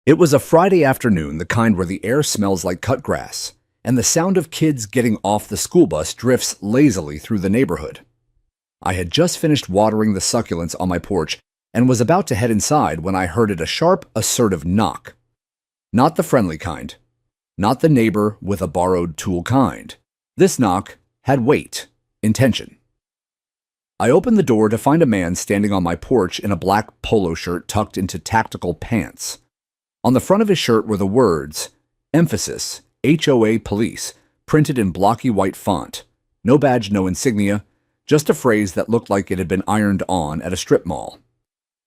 It was a Friday afternoon, the kind where the air smells like cut grass, and the sound of kids getting off the school bus drifts lazily through the neighborhood. I had just finished watering the succulents on my porch and was about to head inside when I heard a sharp, assertive knock. Not the friendly kind. Not the neighbor with a borrowed tool kind. This knock had weight, intention. I opened the door to find a man standing on my porch in a black polo shirt tucked into tactical pants. On the front of his shirt were the words, emphasis, HOA Police, printed in blocky white font. No badge, no insignia, just a phrase that looked like it had been ironed on at a strip mall.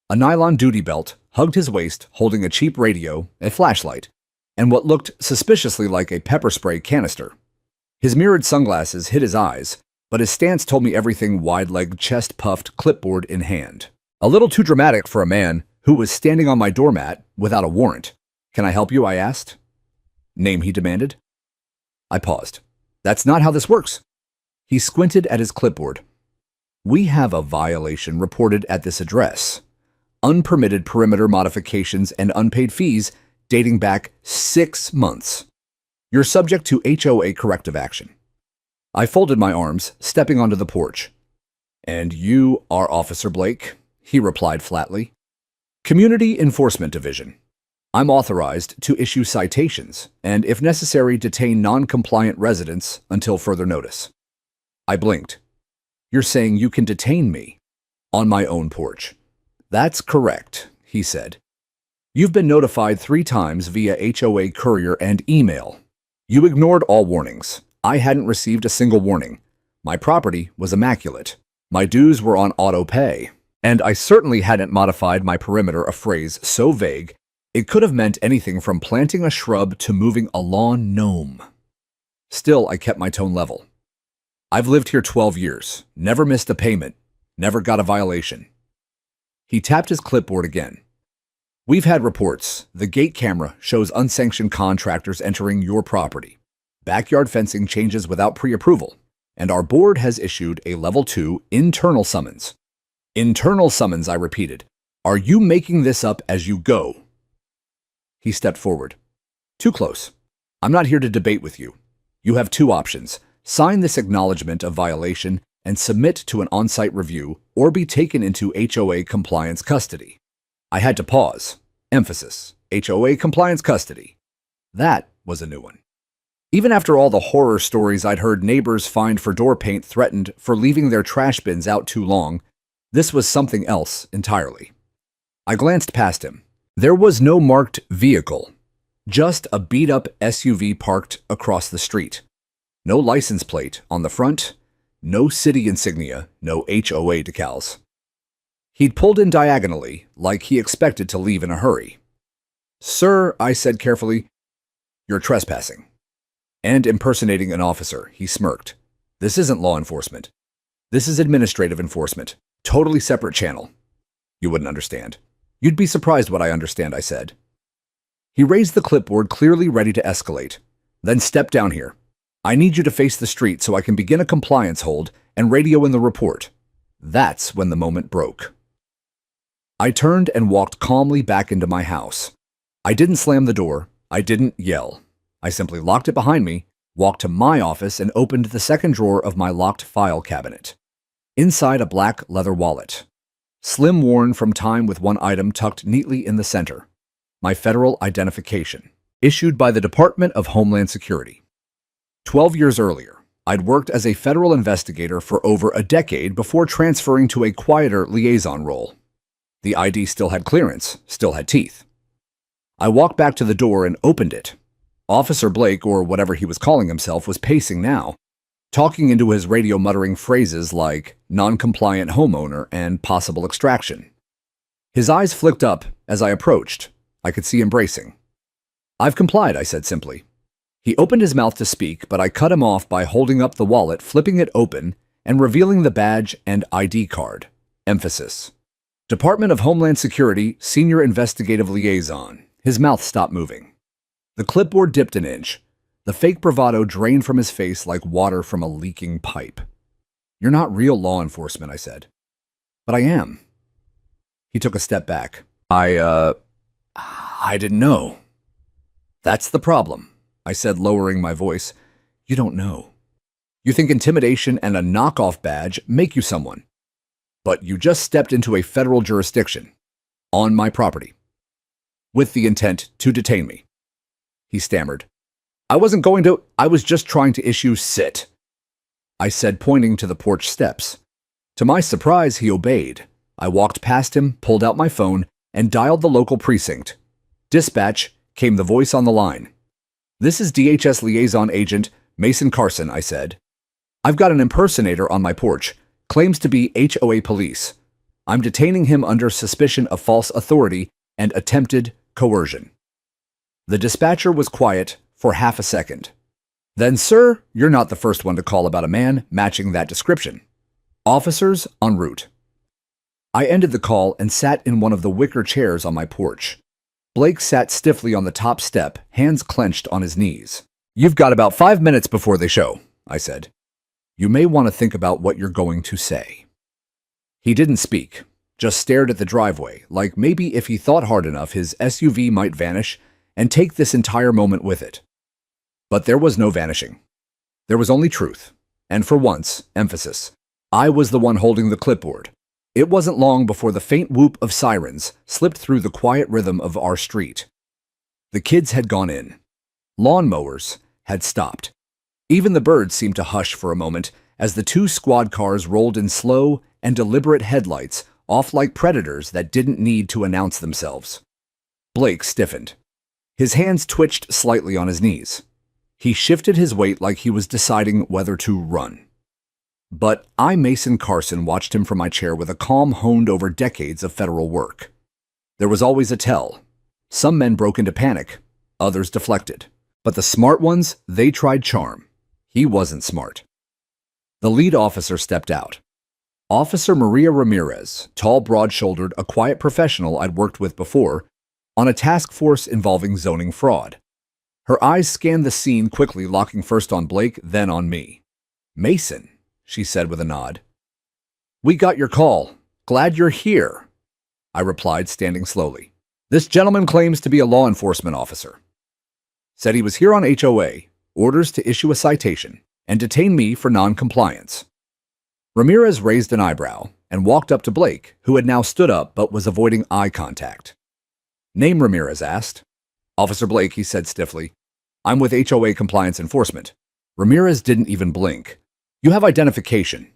A nylon duty belt hugged his waist, holding a cheap radio, a flashlight, and what looked suspiciously like a pepper spray canister. His mirrored sunglasses hid his eyes, but his stance told me everything, wide-legged, chest-puffed, clipboard in hand. A little too dramatic for a man who was standing on my doormat without a warrant. "Can I help you?" I asked. "Name," he demanded. I paused. "That's not how this works." He squinted at his clipboard. "We have a violation reported at this address. Unpermitted perimeter modifications and unpaid fees dating back 6 months. You're subject to HOA corrective action." I folded my arms, stepping onto the porch. "And you are Officer Blake?" he replied flatly. "Community Enforcement Division. I'm authorized to issue citations and, if necessary, detain non-compliant residents until further notice." I blinked. "You're saying you can detain me on my own porch?" "That's correct," he said. "You've been notified 3 times via HOA courier and email. You ignored all warnings. I hadn't received a single warning. My property was immaculate. My dues were on auto pay. And I certainly hadn't modified my perimeter, a phrase so vague it could have meant anything from planting a shrub to moving a lawn gnome. Still, I kept my tone level. "I've lived here 12 years, never missed a payment, never got a violation." He tapped his clipboard again. "We've had reports. The gate camera shows unsanctioned contractors entering your property. Backyard fencing changes without pre-approval. And our board has issued a Level 2 internal summons." "Internal summons," I repeated. "Are you making this up as you go?" He stepped forward. "Too close. I'm not here to debate with you. You have 2 options. Sign this acknowledgement of violation and submit to an on-site review, or be taken into HOA compliance custody." I had to pause. Emphasis. HOA compliance custody. That was a new one. Even after all the horror stories I'd heard neighbors fined for door paint threatened for leaving their trash bins out too long, this was something else entirely. I glanced past him. There was no marked vehicle, just a beat-up SUV parked across the street. No license plate on the front, no city insignia, no HOA decals. He'd pulled in diagonally, like he expected to leave in a hurry. "Sir," I said carefully, "you're trespassing." And impersonating an officer, he smirked. "This isn't law enforcement. This is administrative enforcement. Totally separate channel." "You wouldn't understand." "You'd be surprised what I understand," I said. He raised the clipboard, clearly ready to escalate. "Then step down here. I need you to face the street so I can begin a compliance hold and radio in the report." That's when the moment broke. I turned and walked calmly back into my house. I didn't slam the door. I didn't yell. I simply locked it behind me, walked to my office, and opened the second drawer of my locked file cabinet. Inside, a black leather wallet. Slim, worn from time, with one item tucked neatly in the center. My federal identification, issued by the Department of Homeland Security. 12 years earlier, I'd worked as a federal investigator for over a decade before transferring to a quieter liaison role. The ID still had clearance, still had teeth. I walked back to the door and opened it. Officer Blake, or whatever he was calling himself, was pacing now, talking into his radio, muttering phrases like non-compliant homeowner and possible extraction. His eyes flicked up as I approached. I could see him bracing. "I've complied," I said simply. He opened his mouth to speak, but I cut him off by holding up the wallet, flipping it open, and revealing the badge and ID card. Emphasis. Department of Homeland Security, Senior Investigative Liaison. His mouth stopped moving. The clipboard dipped an inch. The fake bravado drained from his face like water from a leaking pipe. "You're not real law enforcement," I said. "But I am." He took a step back. I didn't know. That's the problem, I said, lowering my voice. You don't know. You think intimidation and a knockoff badge make you someone. But you just stepped into a federal jurisdiction, on my property, with the intent to detain me. He stammered. I was just trying to issue sit, I said, pointing to the porch steps. To my surprise, he obeyed. I walked past him, pulled out my phone, and dialed the local precinct. Dispatch, came the voice on the line. This is DHS liaison agent Mason Carson, I said. I've got an impersonator on my porch, claims to be HOA police. I'm detaining him under suspicion of false authority and attempted coercion. The dispatcher was quiet for half a second. Then, sir, you're not the first one to call about a man matching that description. Officers en route. I ended the call and sat in one of the wicker chairs on my porch. Blake sat stiffly on the top step, hands clenched on his knees. You've got about 5 minutes before they show, I said. You may want to think about what you're going to say. He didn't speak, just stared at the driveway, like maybe if he thought hard enough his SUV might vanish and take this entire moment with it. But there was no vanishing. There was only truth, and for once, emphasis. I was the one holding the clipboard. It wasn't long before the faint whoop of sirens slipped through the quiet rhythm of our street. The kids had gone in. Lawnmowers had stopped. Even the birds seemed to hush for a moment as the 2 squad cars rolled in slow and deliberate headlights off like predators that didn't need to announce themselves. Blake stiffened. His hands twitched slightly on his knees. He shifted his weight like he was deciding whether to run. But I, Mason Carson, watched him from my chair with a calm honed over decades of federal work. There was always a tell. Some men broke into panic, others deflected. But the smart ones, they tried charm. He wasn't smart. The lead officer stepped out. Officer Maria Ramirez, tall, broad-shouldered, a quiet professional I'd worked with before, on a task force involving zoning fraud. Her eyes scanned the scene quickly, locking first on Blake, then on me. Mason, she said with a nod. We got your call. Glad you're here, I replied, standing slowly. This gentleman claims to be a law enforcement officer. Said he was here on HOA, orders to issue a citation, and detain me for non-compliance. Ramirez raised an eyebrow and walked up to Blake, who had now stood up but was avoiding eye contact. Name, Ramirez asked. Officer Blake, he said stiffly. I'm with HOA Compliance Enforcement. Ramirez didn't even blink. You have identification.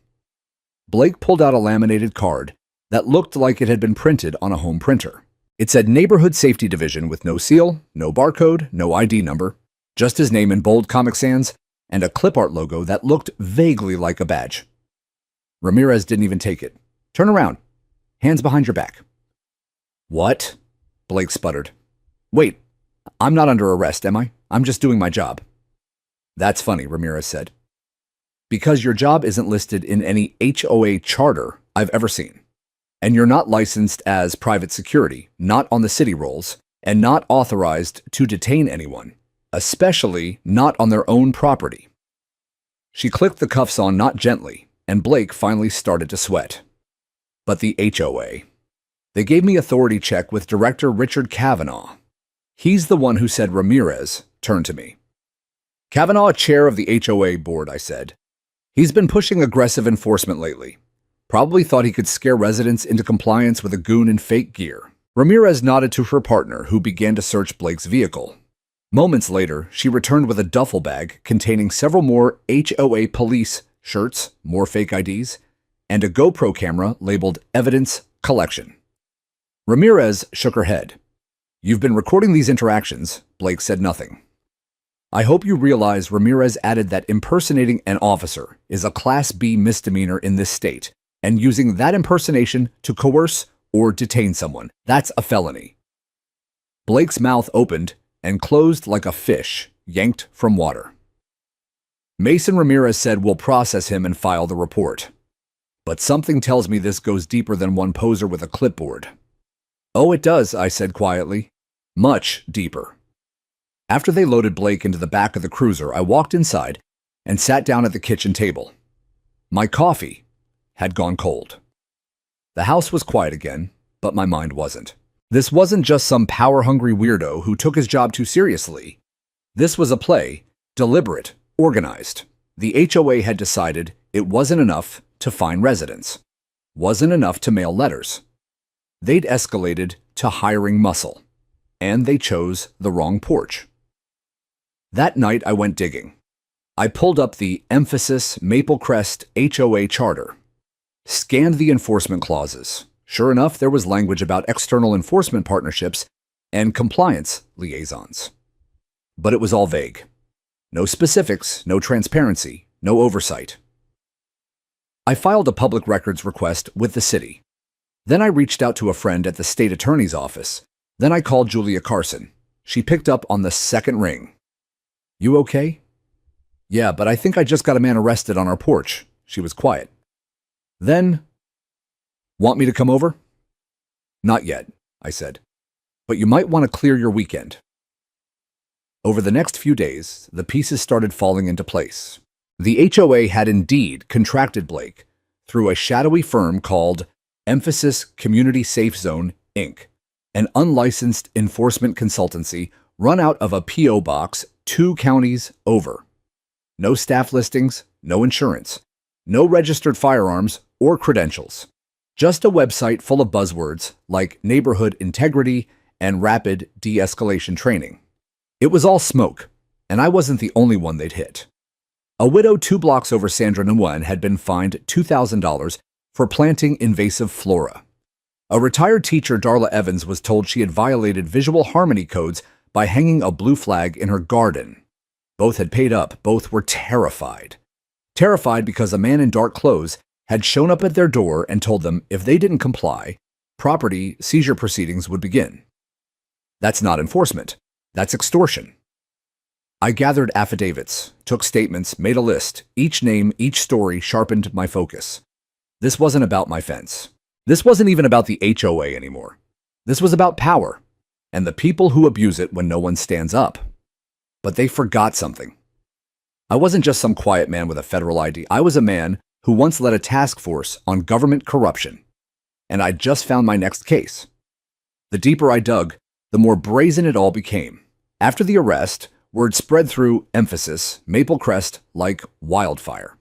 Blake pulled out a laminated card that looked like it had been printed on a home printer. It said Neighborhood Safety Division with no seal, no barcode, no ID number, just his name in bold Comic Sans, and a clip art logo that looked vaguely like a badge. Ramirez didn't even take it. Turn around. Hands behind your back. What? Blake sputtered. Wait, I'm not under arrest, am I? I'm just doing my job. That's funny, Ramirez said. Because your job isn't listed in any HOA charter I've ever seen. And you're not licensed as private security, not on the city rolls, and not authorized to detain anyone, especially not on their own property. She clicked the cuffs on not gently, and Blake finally started to sweat. But the HOA. They gave me authority check with Director Richard Kavanaugh. He's the one who said Ramirez turned to me. Kavanaugh, chair of the HOA board, I said. He's been pushing aggressive enforcement lately. Probably thought he could scare residents into compliance with a goon in fake gear. Ramirez nodded to her partner, who began to search Blake's vehicle. Moments later, she returned with a duffel bag containing several more HOA police shirts, more fake IDs, and a GoPro camera labeled Evidence Collection. Ramirez shook her head. You've been recording these interactions. Blake said nothing. I hope you realize Ramirez added that impersonating an officer is a Class B misdemeanor in this state, and using that impersonation to coerce or detain someone, that's a felony. Blake's mouth opened and closed like a fish yanked from water. Mason Ramirez said we'll process him and file the report. But something tells me this goes deeper than one poser with a clipboard. Oh, it does, I said quietly. Much deeper. After they loaded Blake into the back of the cruiser, I walked inside and sat down at the kitchen table. My coffee had gone cold. The house was quiet again, but my mind wasn't. This wasn't just some power-hungry weirdo who took his job too seriously. This was a play, deliberate, organized. The HOA had decided it wasn't enough to fine residents, wasn't enough to mail letters. They'd escalated to hiring muscle, and they chose the wrong porch. That night I went digging. I pulled up the Emphasis Maple Crest HOA charter, scanned the enforcement clauses. Sure enough, there was language about external enforcement partnerships and compliance liaisons. But it was all vague. No specifics, no transparency, no oversight. I filed a public records request with the city. Then I reached out to a friend at the state attorney's office. Then I called Julia Carson. She picked up on the second ring. "You okay?" "Yeah, but I think I just got a man arrested on our porch." She was quiet. Then, "Want me to come over?" "Not yet," I said. "But you might want to clear your weekend." Over the next few days, the pieces started falling into place. The HOA had indeed contracted Blake through a shadowy firm called Emphasis Community Safe Zone, Inc., an unlicensed enforcement consultancy run out of a P.O. box 2 counties over. No staff listings, no insurance, no registered firearms or credentials. Just a website full of buzzwords like neighborhood integrity and rapid de-escalation training. It was all smoke, and I wasn't the only one they'd hit. A widow 2 blocks over Sandra Nguyen had been fined $2,000 for planting invasive flora. A retired teacher, Darla Evans, was told she had violated visual harmony codes by hanging a blue flag in her garden. Both had paid up. Both were terrified. Terrified because a man in dark clothes had shown up at their door and told them if they didn't comply, property seizure proceedings would begin. That's not enforcement. That's extortion. I gathered affidavits, took statements, made a list. Each name, each story sharpened my focus. This wasn't about my fence. This wasn't even about the HOA anymore. This was about power and the people who abuse it when no one stands up. But they forgot something. I wasn't just some quiet man with a federal ID. I was a man who once led a task force on government corruption. And I'd just found my next case. The deeper I dug, the more brazen it all became. After the arrest, word spread through Emphasis, Maple Crest, like wildfire.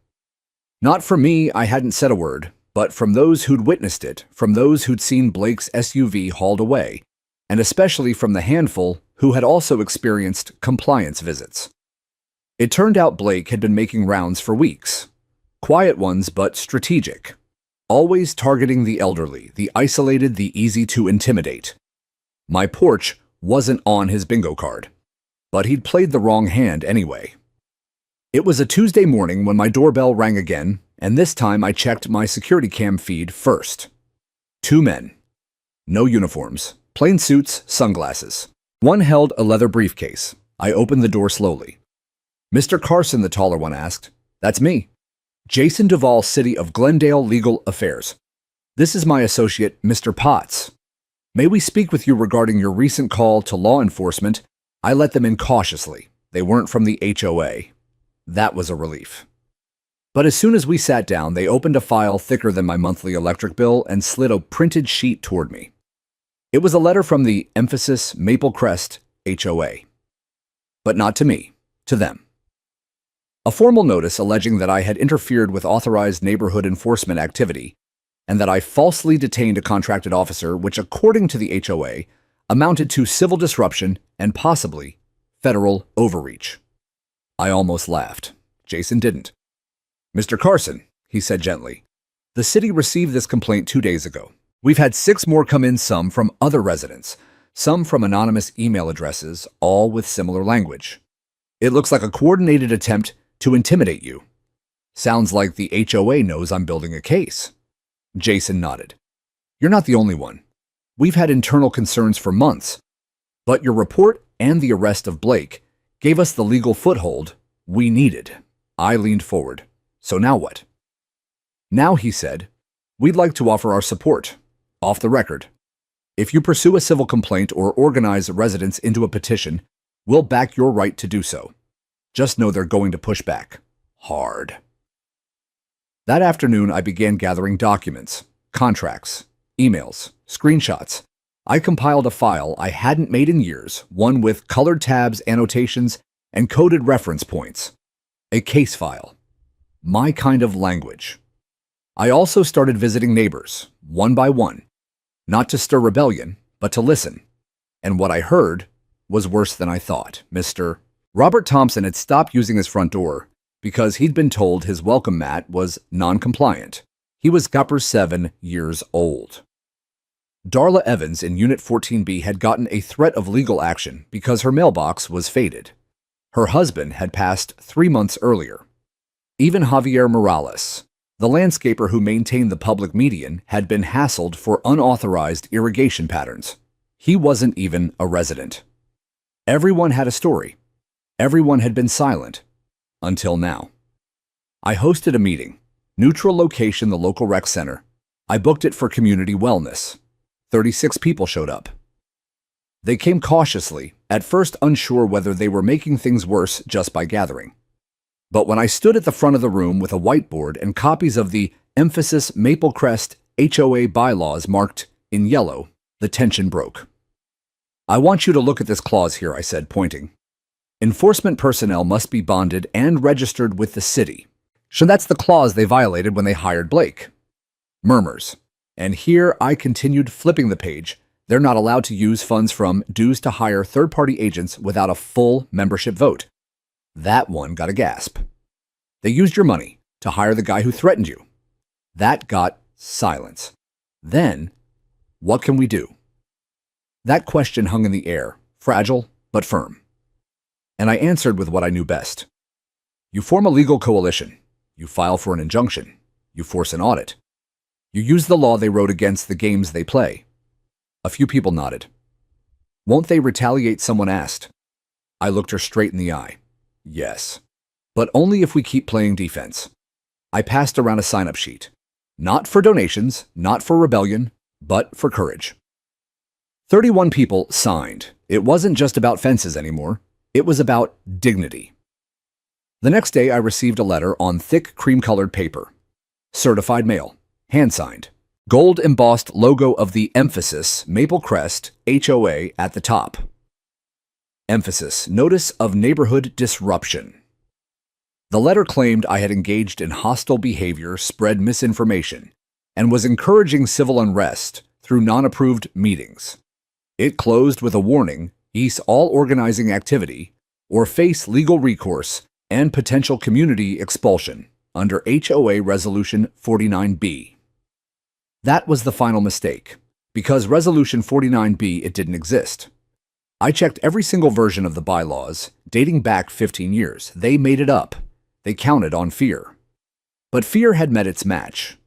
Not from me, I hadn't said a word, but from those who'd witnessed it, from those who'd seen Blake's SUV hauled away, and especially from the handful who had also experienced compliance visits. It turned out Blake had been making rounds for weeks. Quiet ones, but strategic. Always targeting the elderly, the isolated, the easy to intimidate. My porch wasn't on his bingo card, but he'd played the wrong hand anyway. It was a Tuesday morning when my doorbell rang again, and this time I checked my security cam feed first. 2 men. No uniforms. Plain suits, sunglasses. One held a leather briefcase. I opened the door slowly. "Mr. Carson," the taller one asked. "That's me. Jason Duvall, City of Glendale Legal Affairs. This is my associate, Mr. Potts. May we speak with you regarding your recent call to law enforcement?" I let them in cautiously. They weren't from the HOA. That was a relief. But as soon as we sat down, they opened a file thicker than my monthly electric bill and slid a printed sheet toward me. It was a letter from the Emphasis Maple Crest HOA. But not to me, to them. A formal notice alleging that I had interfered with authorized neighborhood enforcement activity and that I falsely detained a contracted officer, which according to the HOA amounted to civil disruption and possibly federal overreach. I almost laughed. Jason didn't. "Mr. Carson," he said gently, "the city received this complaint 2 days ago. We've had 6 more come in, some from other residents, some from anonymous email addresses, all with similar language. It looks like a coordinated attempt to intimidate you. Sounds like the HOA knows I'm building a case." Jason nodded. "You're not the only one. We've had internal concerns for months, but your report and the arrest of Blake gave us the legal foothold we needed." I leaned forward. "So now what?" "Now," he said, "we'd like to offer our support, off the record. If you pursue a civil complaint or organize residents into a petition, we'll back your right to do so. Just know they're going to push back. Hard." That afternoon, I began gathering documents, contracts, emails, screenshots, I compiled a file I hadn't made in years, one with colored tabs, annotations, and coded reference points. A case file. My kind of language. I also started visiting neighbors, one by one, not to stir rebellion, but to listen. And what I heard was worse than I thought. Mr. Robert Thompson had stopped using his front door because he'd been told his welcome mat was non-compliant. He was 7 years old. Darla Evans in Unit 14B had gotten a threat of legal action because her mailbox was faded. Her husband had passed 3 months earlier. Even Javier Morales, the landscaper who maintained the public median, had been hassled for unauthorized irrigation patterns. He wasn't even a resident. Everyone had a story. Everyone had been silent. Until now. I hosted a meeting. Neutral location, the local rec center. I booked it for community wellness. 36 people showed up. They came cautiously, at first unsure whether they were making things worse just by gathering. But when I stood at the front of the room with a whiteboard and copies of the Emphasis Maple Crest HOA bylaws marked in yellow, the tension broke. I want you to look at this clause here, I said, pointing. Enforcement personnel must be bonded and registered with the city. So that's the clause they violated when they hired Blake. Murmurs. And here I continued flipping the page. They're not allowed to use funds from dues to hire third-party agents without a full membership vote. That one got a gasp. They used your money to hire the guy who threatened you. That got silence. Then, what can we do? That question hung in the air, fragile but firm. And I answered with what I knew best. You form a legal coalition. You file for an injunction. You force an audit. You use the law they wrote against the games they play. A few people nodded. Won't they retaliate? Someone asked. I looked her straight in the eye. Yes. But only if we keep playing defense. I passed around a sign-up sheet. Not for donations, not for rebellion, but for courage. 31 people signed. It wasn't just about fences anymore. It was about dignity. The next day, I received a letter on thick cream-colored paper. Certified mail. Hand-signed. Gold-embossed logo of the Emphasis Maple Crest HOA at the top. Emphasis. Notice of neighborhood disruption. The letter claimed I had engaged in hostile behavior, spread misinformation, and was encouraging civil unrest through non-approved meetings. It closed with a warning, cease all organizing activity, or face legal recourse and potential community expulsion under HOA Resolution 49B. That was the final mistake, because Resolution 49B, it didn't exist. I checked every single version of the bylaws, dating back 15 years. They made it up. They counted on fear. But fear had met its match,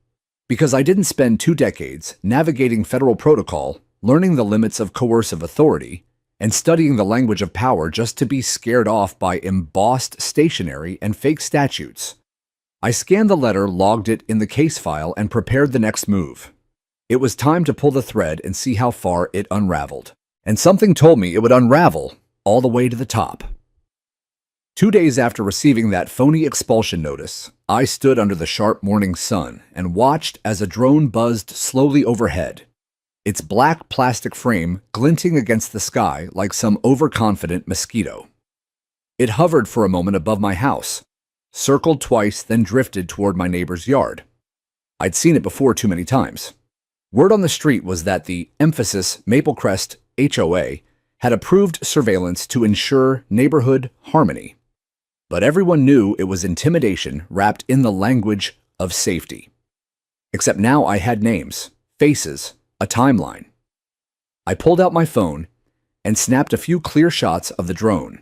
because I didn't spend 2 decades navigating federal protocol, learning the limits of coercive authority, and studying the language of power just to be scared off by embossed stationery and fake statutes. I scanned the letter, logged it in the case file, and prepared the next move. It was time to pull the thread and see how far it unraveled. And something told me it would unravel all the way to the top. 2 days after receiving that phony expulsion notice, I stood under the sharp morning sun and watched as a drone buzzed slowly overhead, its black plastic frame glinting against the sky like some overconfident mosquito. It hovered for a moment above my house, circled twice, then drifted toward my neighbor's yard. I'd seen it before too many times. Word on the street was that the Emphasis Maple Crest HOA had approved surveillance to ensure neighborhood harmony. But everyone knew it was intimidation wrapped in the language of safety. Except now I had names, faces, a timeline. I pulled out my phone and snapped a few clear shots of the drone.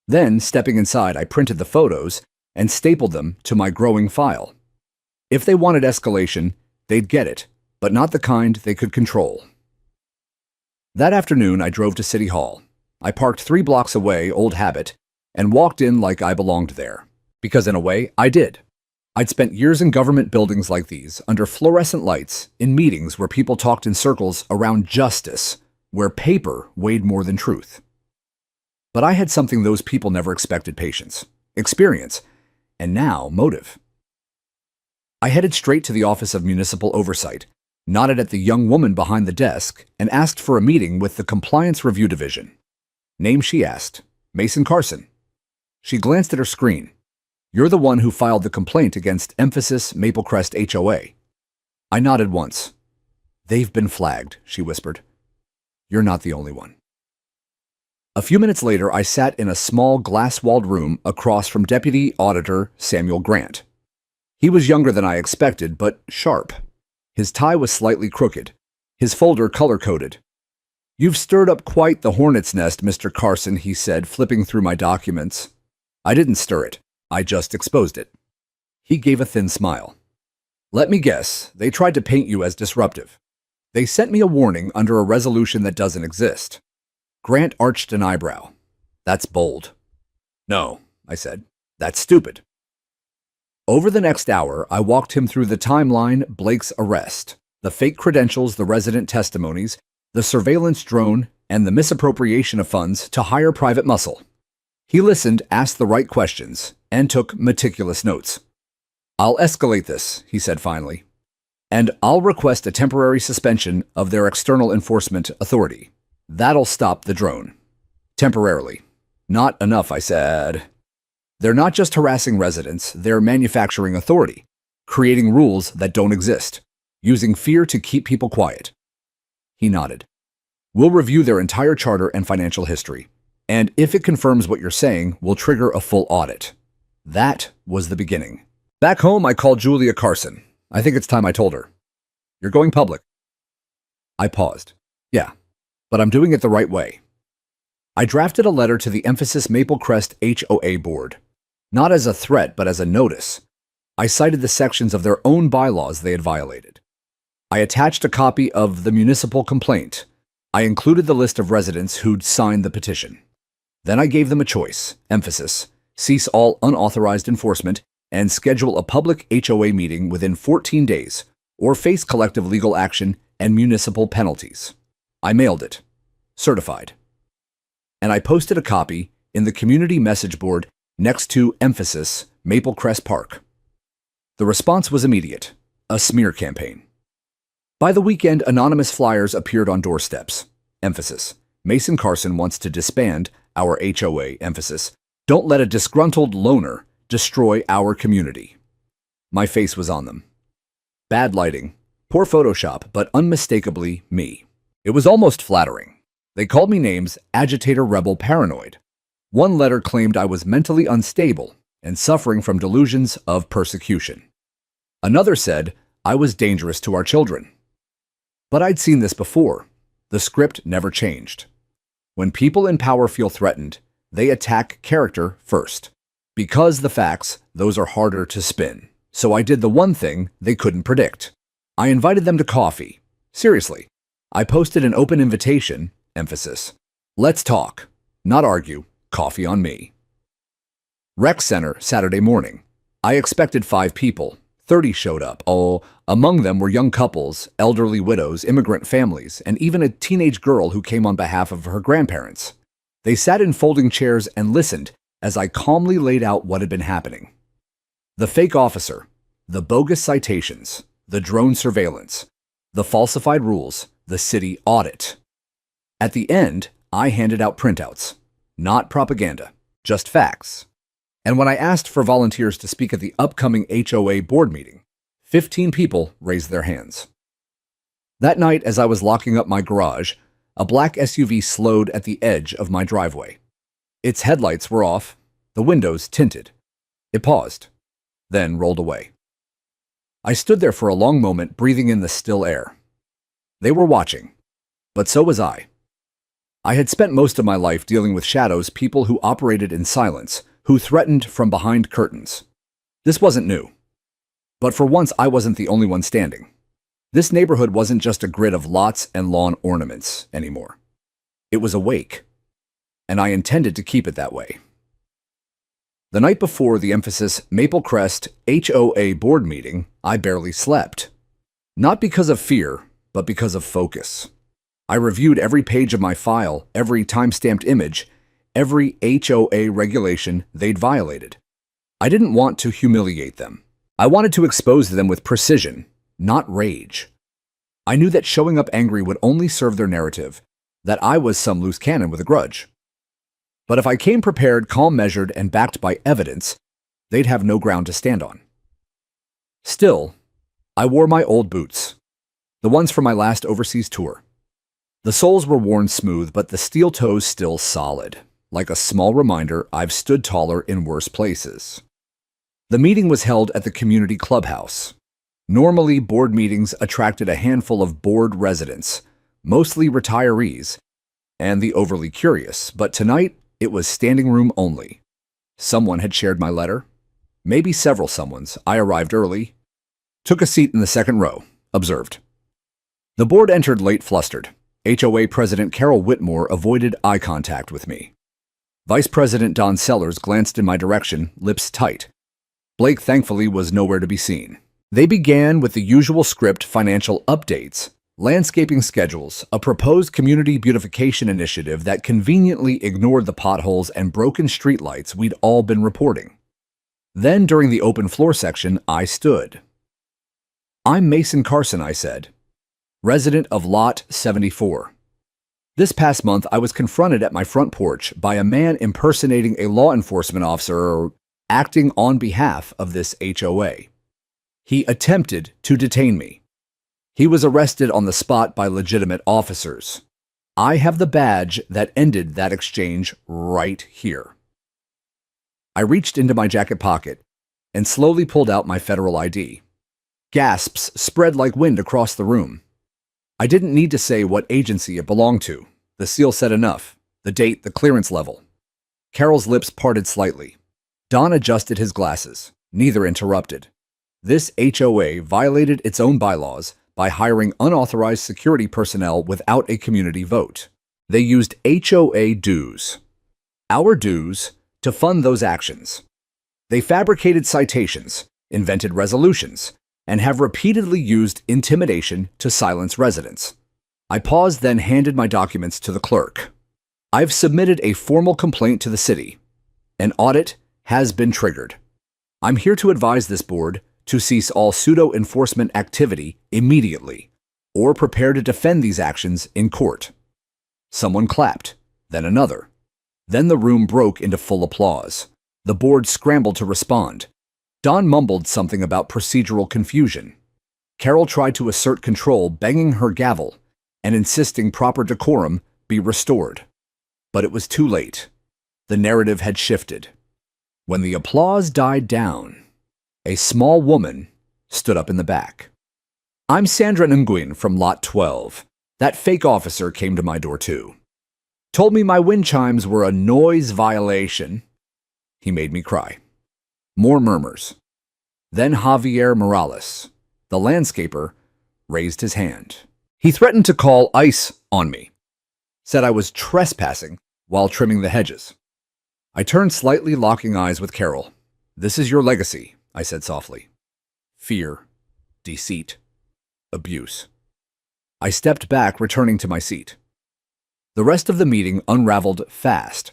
Then, stepping inside, I printed the photos and stapled them to my growing file. If they wanted escalation, they'd get it, but not the kind they could control. That afternoon, I drove to City Hall. I parked 3 blocks away, old habit, and walked in like I belonged there. Because in a way, I did. I'd spent years in government buildings like these, under fluorescent lights, in meetings where people talked in circles around justice, where paper weighed more than truth. But I had something those people never expected: patience, experience, and now motive. I headed straight to the Office of Municipal Oversight, nodded at the young woman behind the desk, and asked for a meeting with the Compliance Review Division. Name, she asked. Mason Carson. She glanced at her screen. You're the one who filed the complaint against Emphasis Maple Crest HOA. I nodded once. They've been flagged, she whispered. You're not the only one. A few minutes later, I sat in a small glass-walled room across from Deputy Auditor Samuel Grant. He was younger than I expected, but sharp. His tie was slightly crooked, his folder color-coded. You've stirred up quite the hornet's nest, Mr. Carson, he said, flipping through my documents. I didn't stir it. I just exposed it. He gave a thin smile. Let me guess, they tried to paint you as disruptive. They sent me a warning under a resolution that doesn't exist. Grant arched an eyebrow. That's bold. No, I said. That's stupid. Over the next hour, I walked him through the timeline, Blake's arrest, the fake credentials, the resident testimonies, the surveillance drone, and the misappropriation of funds to hire private muscle. He listened, asked the right questions, and took meticulous notes. I'll escalate this, he said finally, and I'll request a temporary suspension of their external enforcement authority. That'll stop the drone. Temporarily. Not enough, I said. They're not just harassing residents, they're manufacturing authority, creating rules that don't exist, using fear to keep people quiet. He nodded. We'll review their entire charter and financial history, and if it confirms what you're saying, we'll trigger a full audit. That was the beginning. Back home, I called Julia Carson. I think it's time I told her. You're going public. I paused. Yeah, but I'm doing it the right way. I drafted a letter to the Emphasis Maple Crest HOA board, not as a threat, but as a notice. I cited the sections of their own bylaws they had violated. I attached a copy of the municipal complaint. I included the list of residents who'd signed the petition. Then I gave them a choice. Emphasis: cease all unauthorized enforcement and schedule a public HOA meeting within 14 days, or face collective legal action and municipal penalties. I mailed it. Certified. And I posted a copy in the community message board next to Emphasis Maple Crest Park. The response was immediate. A smear campaign. By the weekend, anonymous flyers appeared on doorsteps. Emphasis: Mason Carson wants to disband our HOA. Emphasis: don't let a disgruntled loner destroy our community. My face was on them. Bad lighting, poor Photoshop, but unmistakably me. It was almost flattering. They called me names: agitator, rebel, paranoid. One letter claimed I was mentally unstable and suffering from delusions of persecution. Another said I was dangerous to our children. But I'd seen this before. The script never changed. When people in power feel threatened, they attack character first. Because the facts, those are harder to spin. So I did the one thing they couldn't predict. I invited them to coffee. Seriously. I posted an open invitation. Emphasis: let's talk, not argue. Coffee on me. Rec Center, Saturday morning. I expected 5 people. 30 showed up. Oh, among them were young couples, elderly widows, immigrant families, and even a teenage girl who came on behalf of her grandparents. They sat in folding chairs and listened as I calmly laid out what had been happening. The fake officer, the bogus citations, the drone surveillance, the falsified rules, the city audit. At the end, I handed out printouts. Not propaganda, just facts. And when I asked for volunteers to speak at the upcoming HOA board meeting, 15 people raised their hands. That night, as I was locking up my garage, a black SUV slowed at the edge of my driveway. Its headlights were off, the windows tinted. It paused, then rolled away. I stood there for a long moment, breathing in the still air. They were watching, but so was I. I had spent most of my life dealing with shadows, people who operated in silence, who threatened from behind curtains. This wasn't new. But for once, I wasn't the only one standing. This neighborhood wasn't just a grid of lots and lawn ornaments anymore. It was awake, and I intended to keep it that way. The night before the Emphasis Maple Crest HOA board meeting, I barely slept. Not because of fear, but because of focus. I reviewed every page of my file, every time-stamped image, every HOA regulation they'd violated. I didn't want to humiliate them. I wanted to expose them with precision, not rage. I knew that showing up angry would only serve their narrative, that I was some loose cannon with a grudge. But if I came prepared, calm, measured, and backed by evidence, they'd have no ground to stand on. Still, I wore my old boots, the ones from my last overseas tour. The soles were worn smooth, but the steel toes still solid, like a small reminder I've stood taller in worse places. The meeting was held at the community clubhouse. Normally, board meetings attracted a handful of bored residents, mostly retirees, and the overly curious, but tonight it was standing room only. Someone had shared my letter, maybe several someones. I arrived early, took a seat in the second row, observed. The board entered late flustered. HOA President Carol Whitmore avoided eye contact with me. Vice President Don Sellers glanced in my direction, lips tight. Blake thankfully was nowhere to be seen. They began with the usual script: financial updates, landscaping schedules, a proposed community beautification initiative that conveniently ignored the potholes and broken streetlights we'd all been reporting. Then, during the open floor section, I stood. "I'm Mason Carson," I said, resident of Lot 74. This past month, I was confronted at my front porch by a man impersonating a law enforcement officer or acting on behalf of this HOA. He attempted to detain me. He was arrested on the spot by legitimate officers. I have the badge that ended that exchange right here. I reached into my jacket pocket and slowly pulled out my federal ID. Gasps spread like wind across the room. I didn't need to say what agency it belonged to. The seal said enough. The date, the clearance level. Carol's lips parted slightly. Don adjusted his glasses. Neither interrupted. This HOA violated its own bylaws by hiring unauthorized security personnel without a community vote. They used HOA dues, our dues, to fund those actions. They fabricated citations, invented resolutions, and have repeatedly used intimidation to silence residents. I paused, then handed my documents to the clerk. I've submitted a formal complaint to the city. An audit has been triggered. I'm here to advise this board to cease all pseudo-enforcement activity immediately, or prepare to defend these actions in court. Someone clapped, then another. Then the room broke into full applause. The board scrambled to respond. Don mumbled something about procedural confusion. Carol tried to assert control, banging her gavel and insisting proper decorum be restored. But it was too late. The narrative had shifted. When the applause died down, a small woman stood up in the back. "I'm Sandra Nguyen from Lot 12. That fake officer came to my door too. Told me my wind chimes were a noise violation." He made me cry. More murmurs. Then Javier Morales, the landscaper, raised his hand. He threatened to call ICE on me. Said I was trespassing while trimming the hedges. I turned slightly, locking eyes with Carol. "This is your legacy," I said softly. "Fear, deceit, abuse." I stepped back, returning to my seat. The rest of the meeting unraveled fast.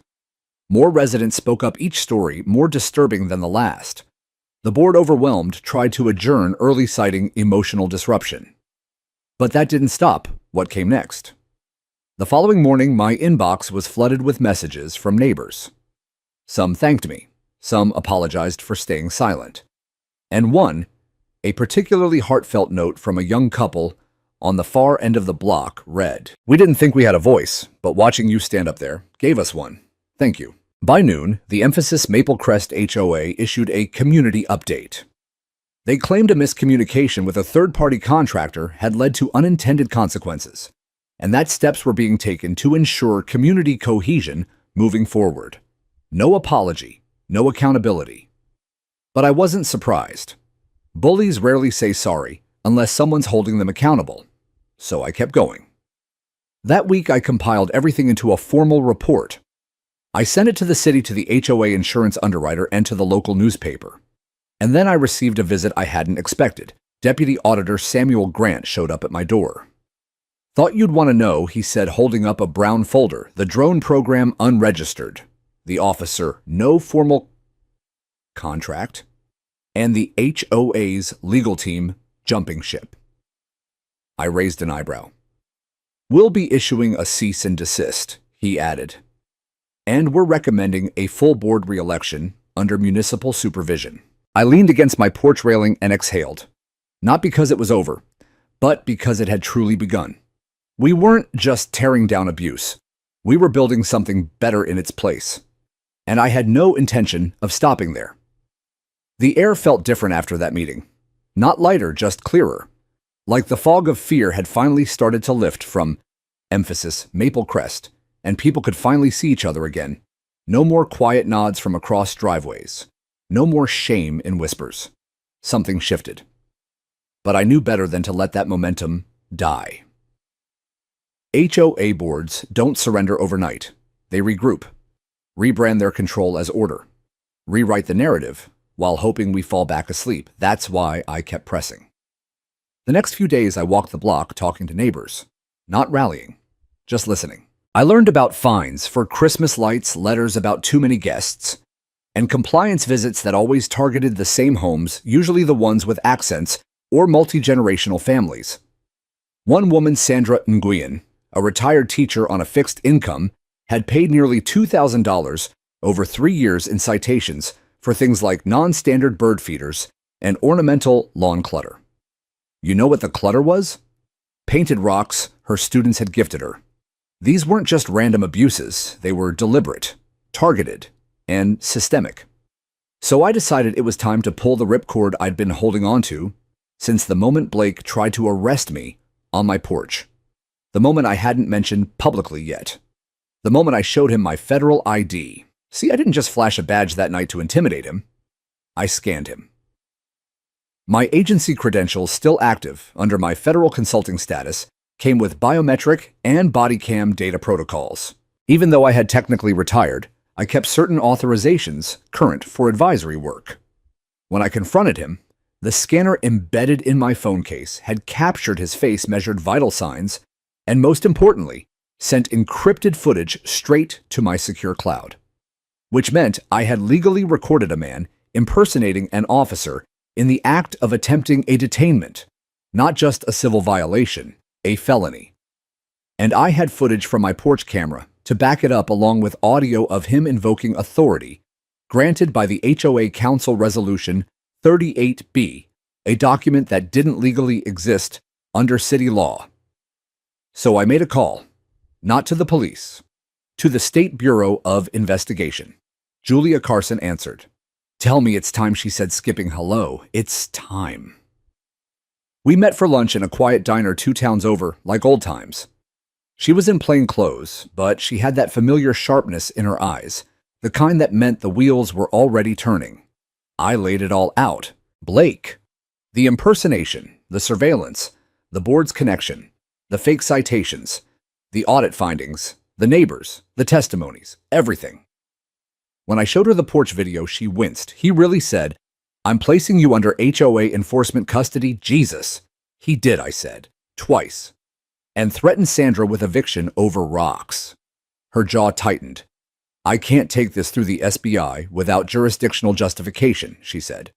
More residents spoke up, each story more disturbing than the last. The board, overwhelmed, tried to adjourn early, citing emotional disruption. But that didn't stop what came next. The following morning, my inbox was flooded with messages from neighbors. Some thanked me, some apologized for staying silent. And one, a particularly heartfelt note from a young couple on the far end of the block, read, "We didn't think we had a voice, but watching you stand up there gave us one. Thank you." By noon, the Emphasis Maple Crest HOA issued a community update. They claimed a miscommunication with a third-party contractor had led to unintended consequences, and that steps were being taken to ensure community cohesion moving forward. No apology, no accountability. But I wasn't surprised. Bullies rarely say sorry unless someone's holding them accountable, so I kept going. That week, I compiled everything into a formal report. I sent it to the city, to the HOA insurance underwriter, and to the local newspaper. And then I received a visit I hadn't expected. Deputy Auditor Samuel Grant showed up at my door. "Thought you'd want to know," he said, holding up a brown folder. "The drone program unregistered. The officer, no formal contract. And the HOA's legal team jumping ship." I raised an eyebrow. We'll be issuing a cease and desist, he added. And we're recommending a full board re-election under municipal supervision. I leaned against my porch railing and exhaled. Not because it was over, but because it had truly begun. We weren't just tearing down abuse. We were building something better in its place. And I had no intention of stopping there. The air felt different after that meeting. Not lighter, just clearer. Like the fog of fear had finally started to lift from, emphasis, Maple Crest, and people could finally see each other again. No more quiet nods from across driveways. No more shame in whispers. Something shifted. But I knew better than to let that momentum die. HOA boards don't surrender overnight. They regroup, rebrand their control as order, rewrite the narrative while hoping we fall back asleep. That's why I kept pressing. The next few days I walked the block talking to neighbors, not rallying, just listening. I learned about fines for Christmas lights, letters about too many guests, and compliance visits that always targeted the same homes, usually the ones with accents or multi-generational families. One woman, Sandra Nguyen, a retired teacher on a fixed income, had paid nearly $2,000 over 3 years in citations for things like non-standard bird feeders and ornamental lawn clutter. You know what the clutter was? Painted rocks her students had gifted her. These weren't just random abuses, they were deliberate, targeted, and systemic. So I decided it was time to pull the ripcord I'd been holding on to since the moment Blake tried to arrest me on my porch. The moment I hadn't mentioned publicly yet. The moment I showed him my federal ID. See, I didn't just flash a badge that night to intimidate him. I scanned him. My agency credentials, still active under my federal consulting status, came with biometric and body cam data protocols. Even though I had technically retired, I kept certain authorizations current for advisory work. When I confronted him, the scanner embedded in my phone case had captured his face, measured vital signs, and most importantly, sent encrypted footage straight to my secure cloud. Which meant I had legally recorded a man impersonating an officer in the act of attempting a detainment, not just a civil violation, a felony. And I had footage from my porch camera to back it up, along with audio of him invoking authority granted by the HOA Council Resolution 38B, a document that didn't legally exist under city law. So I made a call, not to the police, to the State Bureau of Investigation. Julia Carson answered. "Tell me it's time," she said, skipping hello. "It's time." We met for lunch in a quiet diner 2 towns over, like old times. She was in plain clothes, but she had that familiar sharpness in her eyes, the kind that meant the wheels were already turning. I laid it all out. Blake. The impersonation, the surveillance, the board's connection, the fake citations, the audit findings, the neighbors, the testimonies, everything. When I showed her the porch video, she winced. He really said, "I'm placing you under HOA enforcement custody." Jesus. He did, I said, twice, and threatened Sandra with eviction over rocks. Her jaw tightened. "I can't take this through the SBI without jurisdictional justification," she said.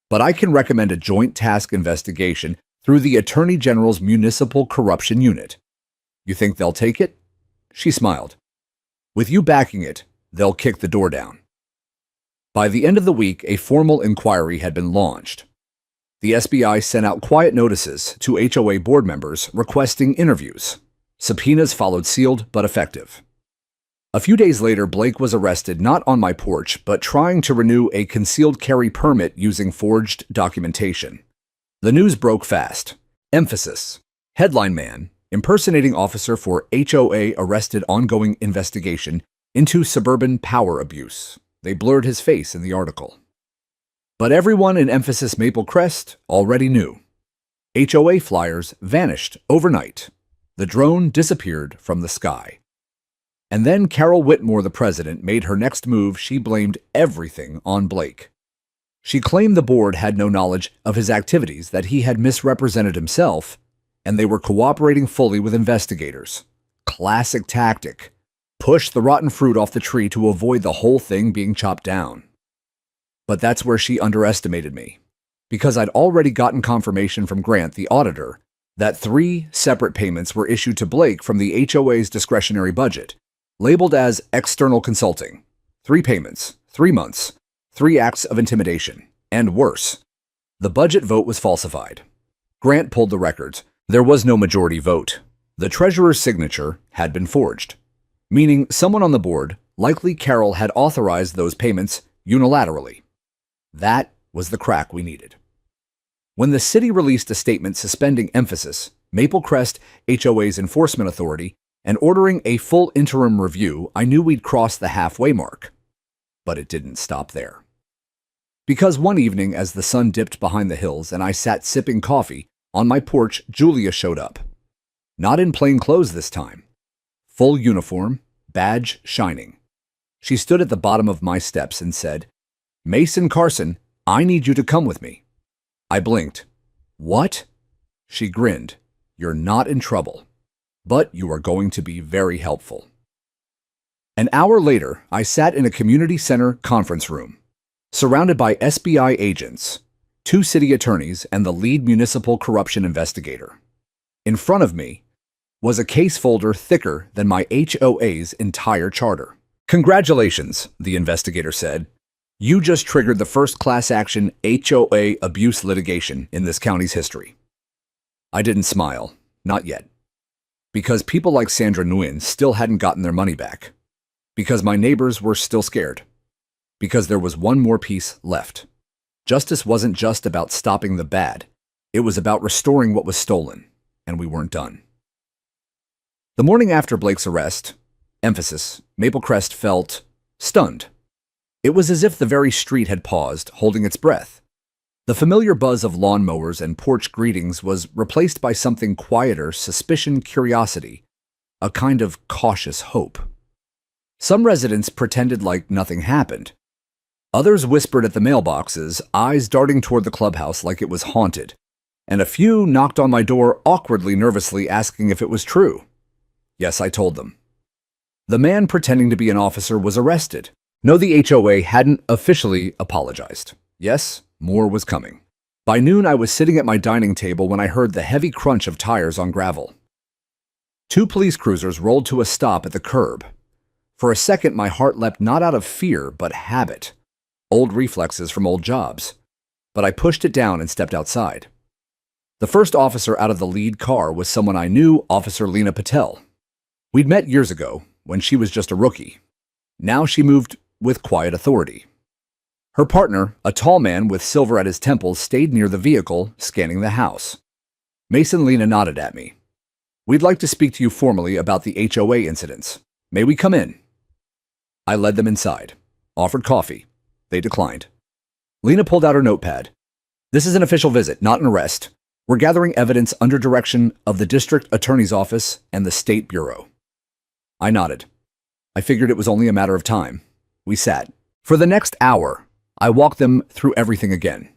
"But I can recommend a joint task investigation through the Attorney General's Municipal Corruption Unit. You think they'll take it?" She smiled. "With you backing it, they'll kick the door down." By the end of the week, a formal inquiry had been launched. The SBI sent out quiet notices to HOA board members requesting interviews. Subpoenas followed, sealed but effective. A few days later, Blake was arrested, not on my porch, but trying to renew a concealed carry permit using forged documentation. The news broke fast. Emphasis. Headline man, impersonating officer for HOA arrested, ongoing investigation into suburban power abuse. They blurred his face in the article. But everyone in Emphasis Maple Crest already knew. HOA flyers vanished overnight. The drone disappeared from the sky. And then Carol Whitmore, the president, made her next move. She blamed everything on Blake. She claimed the board had no knowledge of his activities, that he had misrepresented himself, and they were cooperating fully with investigators. Classic tactic. Push the rotten fruit off the tree to avoid the whole thing being chopped down. But that's where she underestimated me. Because I'd already gotten confirmation from Grant, the auditor, that 3 separate payments were issued to Blake from the HOA's discretionary budget, labeled as external consulting. 3 payments, 3 months, 3 acts of intimidation, and worse. The budget vote was falsified. Grant pulled the records. There was no majority vote. The treasurer's signature had been forged, meaning someone on the board, likely Carol, had authorized those payments unilaterally. That was the crack we needed. When the city released a statement suspending Emphasis, Maple Crest HOA's enforcement authority, and ordering a full interim review, I knew we'd crossed the halfway mark. But it didn't stop there. Because one evening, as the sun dipped behind the hills and I sat sipping coffee on my porch, Julia showed up. Not in plain clothes this time. Full uniform, badge shining. She stood at the bottom of my steps and said, "Mason Carson, I need you to come with me." I blinked. "What?" She grinned. "You're not in trouble, but you are going to be very helpful." An hour later, I sat in a community center conference room, surrounded by SBI agents, 2 city attorneys, and the lead municipal corruption investigator. In front of me was a case folder thicker than my HOA's entire charter. "Congratulations," the investigator said. "You just triggered the first class action HOA abuse litigation in this county's history." I didn't smile, not yet. Because people like Sandra Nguyen still hadn't gotten their money back. Because my neighbors were still scared. Because there was one more piece left. Justice wasn't just about stopping the bad. It was about restoring what was stolen, and we weren't done. The morning after Blake's arrest, Emphasis, Maple Crest felt stunned. It was as if the very street had paused, holding its breath. The familiar buzz of lawnmowers and porch greetings was replaced by something quieter: suspicion, curiosity, a kind of cautious hope. Some residents pretended like nothing happened. Others whispered at the mailboxes, eyes darting toward the clubhouse like it was haunted. And a few knocked on my door awkwardly, nervously, asking if it was true. Yes, I told them. The man pretending to be an officer was arrested. No, the HOA hadn't officially apologized. Yes, more was coming. By noon, I was sitting at my dining table when I heard the heavy crunch of tires on gravel. 2 police cruisers rolled to a stop at the curb. For a second, my heart leapt not out of fear, but habit. Old reflexes from old jobs. But I pushed it down and stepped outside. The first officer out of the lead car was someone I knew, Officer Lena Patel. We'd met years ago, when she was just a rookie. Now she moved with quiet authority. Her partner, a tall man with silver at his temples, stayed near the vehicle, scanning the house. Mason Lena nodded at me. "We'd like to speak to you formally about the HOA incidents. May we come in?" I led them inside, offered coffee. They declined. Lena pulled out her notepad. "This is an official visit, not an arrest. We're gathering evidence under direction of the district attorney's office and the state bureau." I nodded. I figured it was only a matter of time. We sat. For the next hour, I walked them through everything again.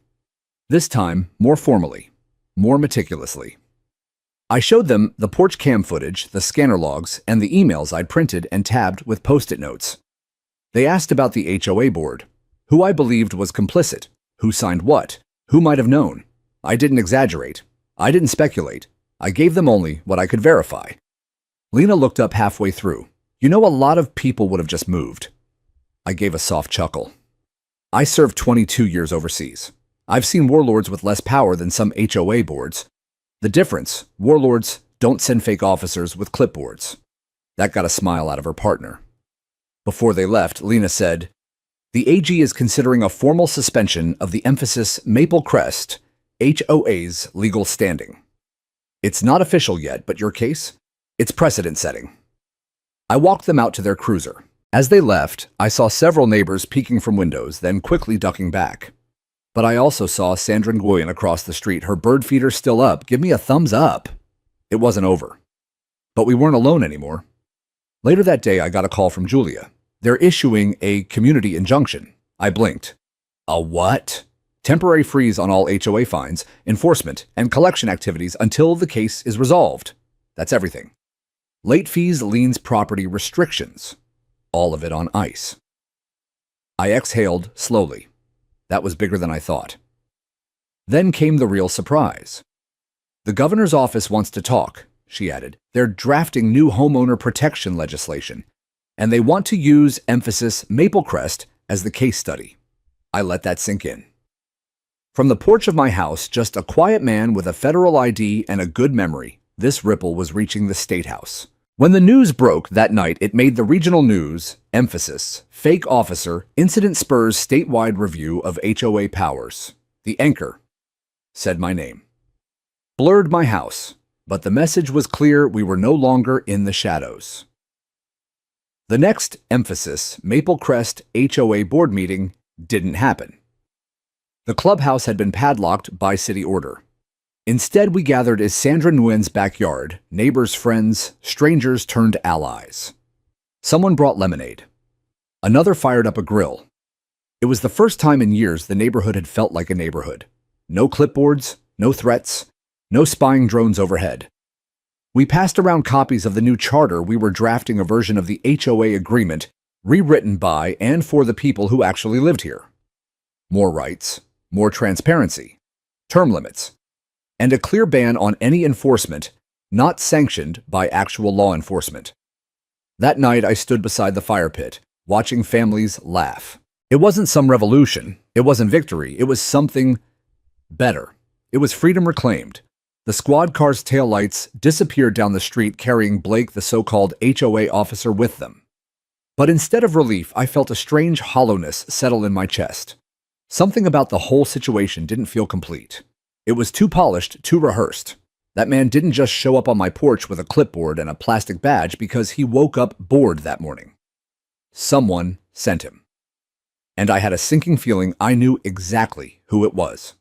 This time, more formally, more meticulously. I showed them the porch cam footage, the scanner logs, and the emails I'd printed and tabbed with post-it notes. They asked about the HOA board, who I believed was complicit, who signed what, who might have known. I didn't exaggerate. I didn't speculate. I gave them only what I could verify. Lena looked up halfway through. "You know, a lot of people would have just moved." I gave a soft chuckle. I served 22 years overseas. I've seen warlords with less power than some HOA boards. The difference, warlords don't send fake officers with clipboards. That got a smile out of her partner. Before they left, Lena said, "The AG is considering a formal suspension of the Emphasis Maple Crest HOA's legal standing. It's not official yet, but your case? It's precedent-setting." I walked them out to their cruiser. As they left, I saw several neighbors peeking from windows, then quickly ducking back. But I also saw Sandra Nguyen across the street, her bird feeder still up. Give me a thumbs up. It wasn't over. But we weren't alone anymore. Later that day, I got a call from Julia. "They're issuing a community injunction." I blinked. "A what?" "Temporary freeze on all HOA fines, enforcement, and collection activities until the case is resolved. That's everything. Late fees, liens, property restrictions. All of it on ice." I exhaled slowly. That was bigger than I thought. Then came the real surprise. The governor's office wants to talk, she added. They're drafting new homeowner protection legislation, and they want to use emphasis Maplecrest as the case study. I let that sink in. From the porch of my house, just a quiet man with a federal ID and a good memory, this ripple was reaching the State House. When the news broke that night, it made the regional news, emphasis, fake officer, incident spurs statewide review of HOA powers. The anchor said my name. Blurred my house, but the message was clear: we were no longer in the shadows. The next emphasis, Maplecrest HOA board meeting, didn't happen. The clubhouse had been padlocked by city order. Instead, we gathered in Sandra Nguyen's backyard, neighbors, friends, strangers turned allies. Someone brought lemonade. Another fired up a grill. It was the first time in years the neighborhood had felt like a neighborhood. No clipboards, no threats, no spying drones overhead. We passed around copies of the new charter. We were drafting a version of the HOA agreement, rewritten by and for the people who actually lived here. More rights, more transparency, term limits, and a clear ban on any enforcement not sanctioned by actual law enforcement. That night, I stood beside the fire pit, watching families laugh. It wasn't some revolution. It wasn't victory. It was something better. It was freedom reclaimed. The squad car's taillights disappeared down the street, carrying Blake, the so-called HOA officer, with them. But instead of relief, I felt a strange hollowness settle in my chest. Something about the whole situation didn't feel complete. It was too polished, too rehearsed. That man didn't just show up on my porch with a clipboard and a plastic badge because he woke up bored that morning. Someone sent him. And I had a sinking feeling I knew exactly who it was.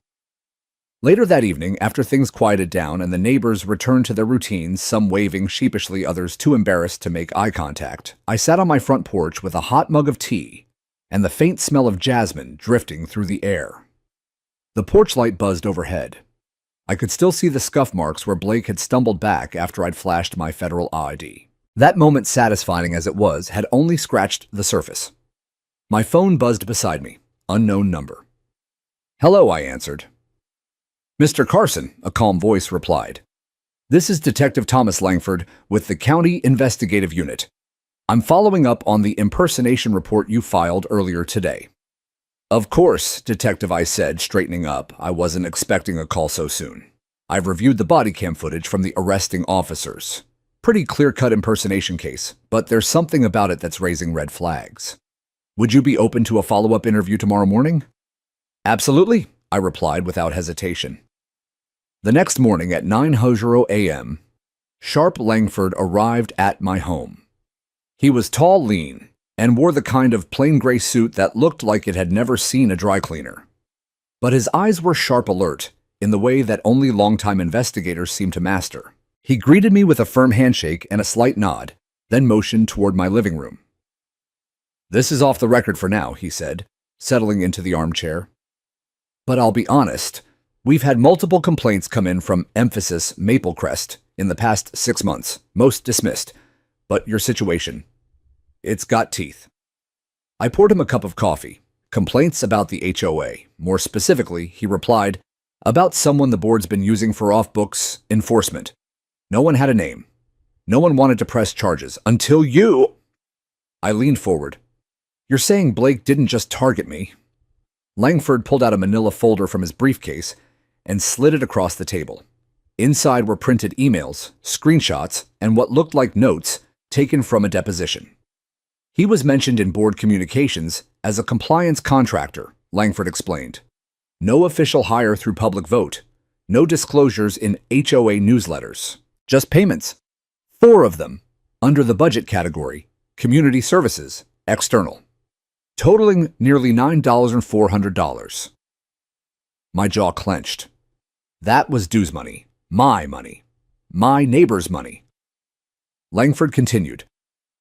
Later that evening, after things quieted down and the neighbors returned to their routines, some waving sheepishly, others too embarrassed to make eye contact, I sat on my front porch with a hot mug of tea and the faint smell of jasmine drifting through the air. The porch light buzzed overhead. I could still see the scuff marks where Blake had stumbled back after I'd flashed my federal ID. That moment, satisfying as it was, had only scratched the surface. My phone buzzed beside me. Unknown number. "Hello," I answered. "Mr. Carson," a calm voice replied. "This is Detective Thomas Langford with the County Investigative Unit. I'm following up on the impersonation report you filed earlier today." "Of course, Detective," I said, straightening up. I wasn't expecting a call so soon. "I've reviewed the body cam footage from the arresting officers. Pretty clear-cut impersonation case, but there's something about it that's raising red flags. Would you be open to a follow-up interview tomorrow morning?" "Absolutely," I replied without hesitation. The next morning at 9:00 a.m., Sharp Langford arrived at my home. He was tall, lean, and wore the kind of plain gray suit that looked like it had never seen a dry cleaner. But his eyes were sharp alert, in the way that only longtime investigators seem to master. He greeted me with a firm handshake and a slight nod, then motioned toward my living room. "This is off the record for now," he said, settling into the armchair. "But I'll be honest, we've had multiple complaints come in from emphasis Maplecrest in the past 6 months, most dismissed. But your situation, it's got teeth." I poured him a cup of coffee. Complaints about the HOA. More specifically, he replied, about someone the board's been using for off-books enforcement. No one had a name. No one wanted to press charges until you. I leaned forward. "You're saying Blake didn't just target me?" Langford pulled out a manila folder from his briefcase and slid it across the table. Inside were printed emails, screenshots, and what looked like notes taken from a deposition. "He was mentioned in board communications as a compliance contractor," Langford explained. "No official hire through public vote. No disclosures in HOA newsletters. Just payments. 4 of them, under the budget category, Community Services, External. Totaling nearly $9,400. My jaw clenched. That was dues money. My neighbor's money. Langford continued.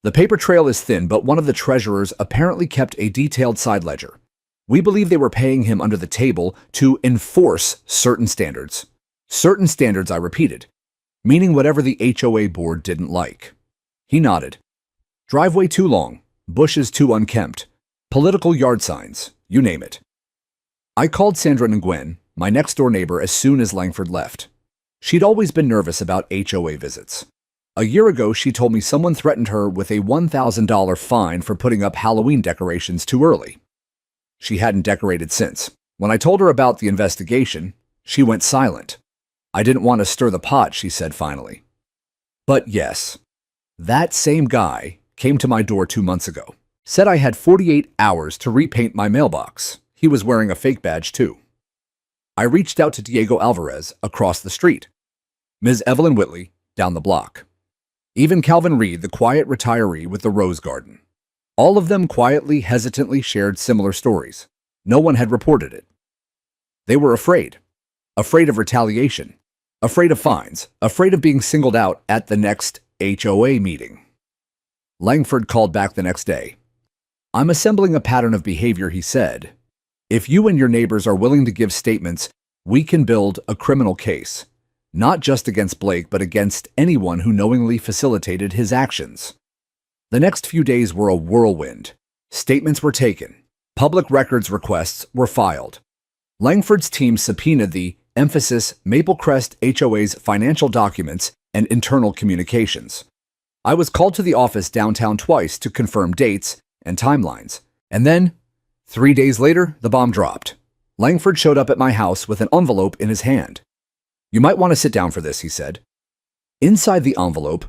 "The paper trail is thin, but one of the treasurers apparently kept a detailed side ledger. We believe they were paying him under the table to enforce certain standards. Certain standards, I repeated, meaning whatever the HOA board didn't like." He nodded. "Driveway too long, bushes too unkempt, political yard signs, you name it." I called Sandra Nguyen, my next-door neighbor, as soon as Langford left. She'd always been nervous about HOA visits. A year ago, she told me someone threatened her with a $1,000 fine for putting up Halloween decorations too early. She hadn't decorated since. When I told her about the investigation, she went silent. I didn't want to stir the pot, she said finally. But yes, that same guy came to my door 2 months ago. Said I had 48 hours to repaint my mailbox. He was wearing a fake badge too. I reached out to Diego Alvarez across the street, Ms. Evelyn Whitley down the block, even Calvin Reed, the quiet retiree with the rose garden. All of them quietly, hesitantly shared similar stories. No one had reported it. They were afraid of retaliation, afraid of fines, afraid of being singled out at the next HOA meeting. Langford called back the next day. I'm assembling a pattern of behavior, he said. If you and your neighbors are willing to give statements, we can build a criminal case, not just against Blake, but against anyone who knowingly facilitated his actions. The next few days were a whirlwind. Statements were taken. Public records requests were filed. Langford's team subpoenaed the emphasis Maple Crest HOA's financial documents and internal communications. I was called to the office downtown twice to confirm dates and timelines. And then, 3 days later, the bomb dropped. Langford showed up at my house with an envelope in his hand. You might want to sit down for this, he said. Inside the envelope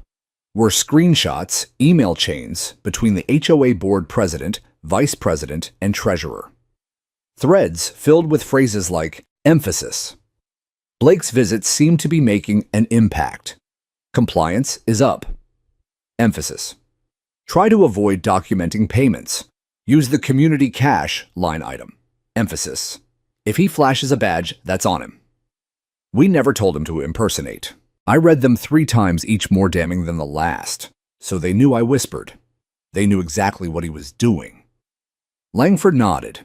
were screenshots, email chains between the HOA board president, vice president, and treasurer. Threads filled with phrases like emphasis. Blake's visits seemed to be making an impact. Compliance is up. Emphasis. Try to avoid documenting payments. Use the community cash line item. Emphasis. If he flashes a badge, that's on him. We never told him to impersonate. I read them 3 times, each more damning than the last, so they knew I whispered. They knew exactly what he was doing. Langford nodded,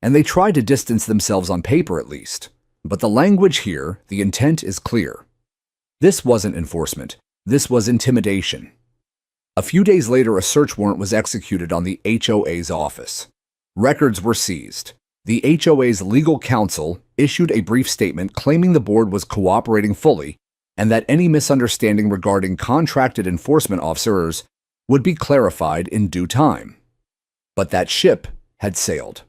and they tried to distance themselves on paper at least. But the language here, the intent is clear. This wasn't enforcement. This was intimidation. A few days later, a search warrant was executed on the HOA's office. Records were seized. The HOA's legal counsel issued a brief statement claiming the board was cooperating fully and that any misunderstanding regarding contracted enforcement officers would be clarified in due time. But that ship had sailed.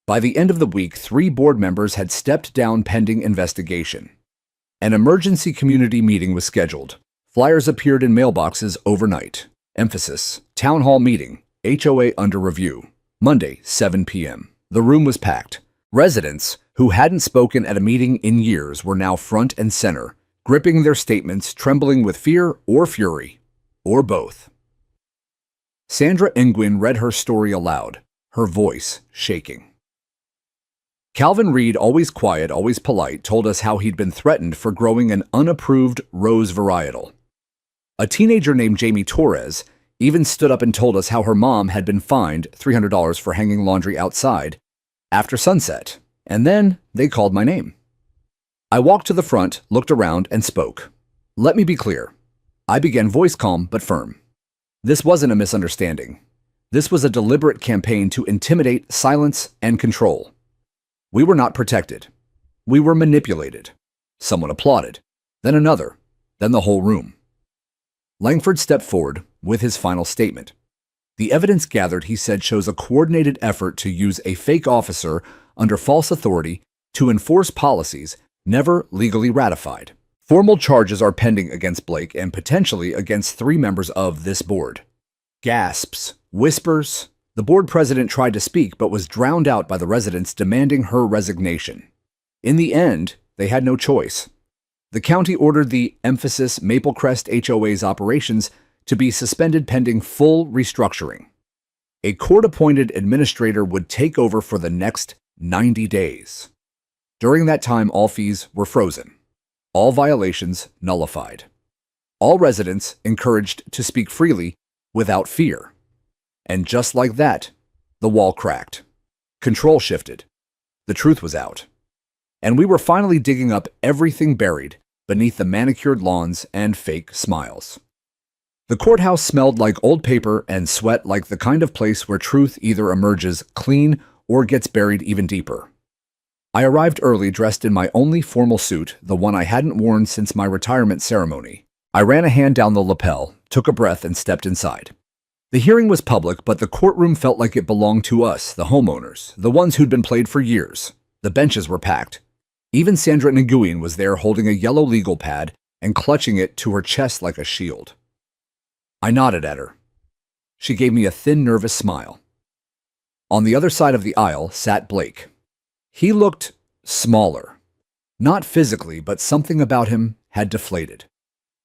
By the end of the week, 3 board members had stepped down pending investigation. An emergency community meeting was scheduled. Flyers appeared in mailboxes overnight. Emphasis, town hall meeting, HOA under review. Monday, 7 p.m. The room was packed. Residents, who hadn't spoken at a meeting in years, were now front and center, gripping their statements, trembling with fear or fury, or both. Sandra Engwin read her story aloud, her voice shaking. Calvin Reed, always quiet, always polite, told us how he'd been threatened for growing an unapproved rose varietal. A teenager named Jamie Torres even stood up and told us how her mom had been fined $300 for hanging laundry outside after sunset, and then they called my name. I walked to the front, looked around, and spoke. Let me be clear. I began, voice calm but firm. This wasn't a misunderstanding. This was a deliberate campaign to intimidate, silence, and control. We were not protected. We were manipulated. Someone applauded, then another, then the whole room. Langford stepped forward with his final statement. The evidence gathered, he said, shows a coordinated effort to use a fake officer under false authority to enforce policies never legally ratified. Formal charges are pending against Blake and potentially against 3 members of this board. Gasps, whispers. The board president tried to speak but was drowned out by the residents demanding her resignation. In the end, they had no choice. The county ordered the emphasis Maple Crest HOA's operations to be suspended pending full restructuring. A court-appointed administrator would take over for the next 90 days. During that time, all fees were frozen, all violations nullified, all residents encouraged to speak freely without fear. And just like that, the wall cracked. Control shifted. The truth was out. And we were finally digging up everything buried beneath the manicured lawns and fake smiles. The courthouse smelled like old paper and sweat, like the kind of place where truth either emerges clean or gets buried even deeper. I arrived early dressed in my only formal suit, the one I hadn't worn since my retirement ceremony. I ran a hand down the lapel, took a breath, and stepped inside. The hearing was public, but the courtroom felt like it belonged to us, the homeowners, the ones who'd been played for years. The benches were packed. Even Sandra Nguyen was there holding a yellow legal pad and clutching it to her chest like a shield. I nodded at her. She gave me a thin, nervous smile. On the other side of the aisle sat Blake. He looked smaller. Not physically, but something about him had deflated.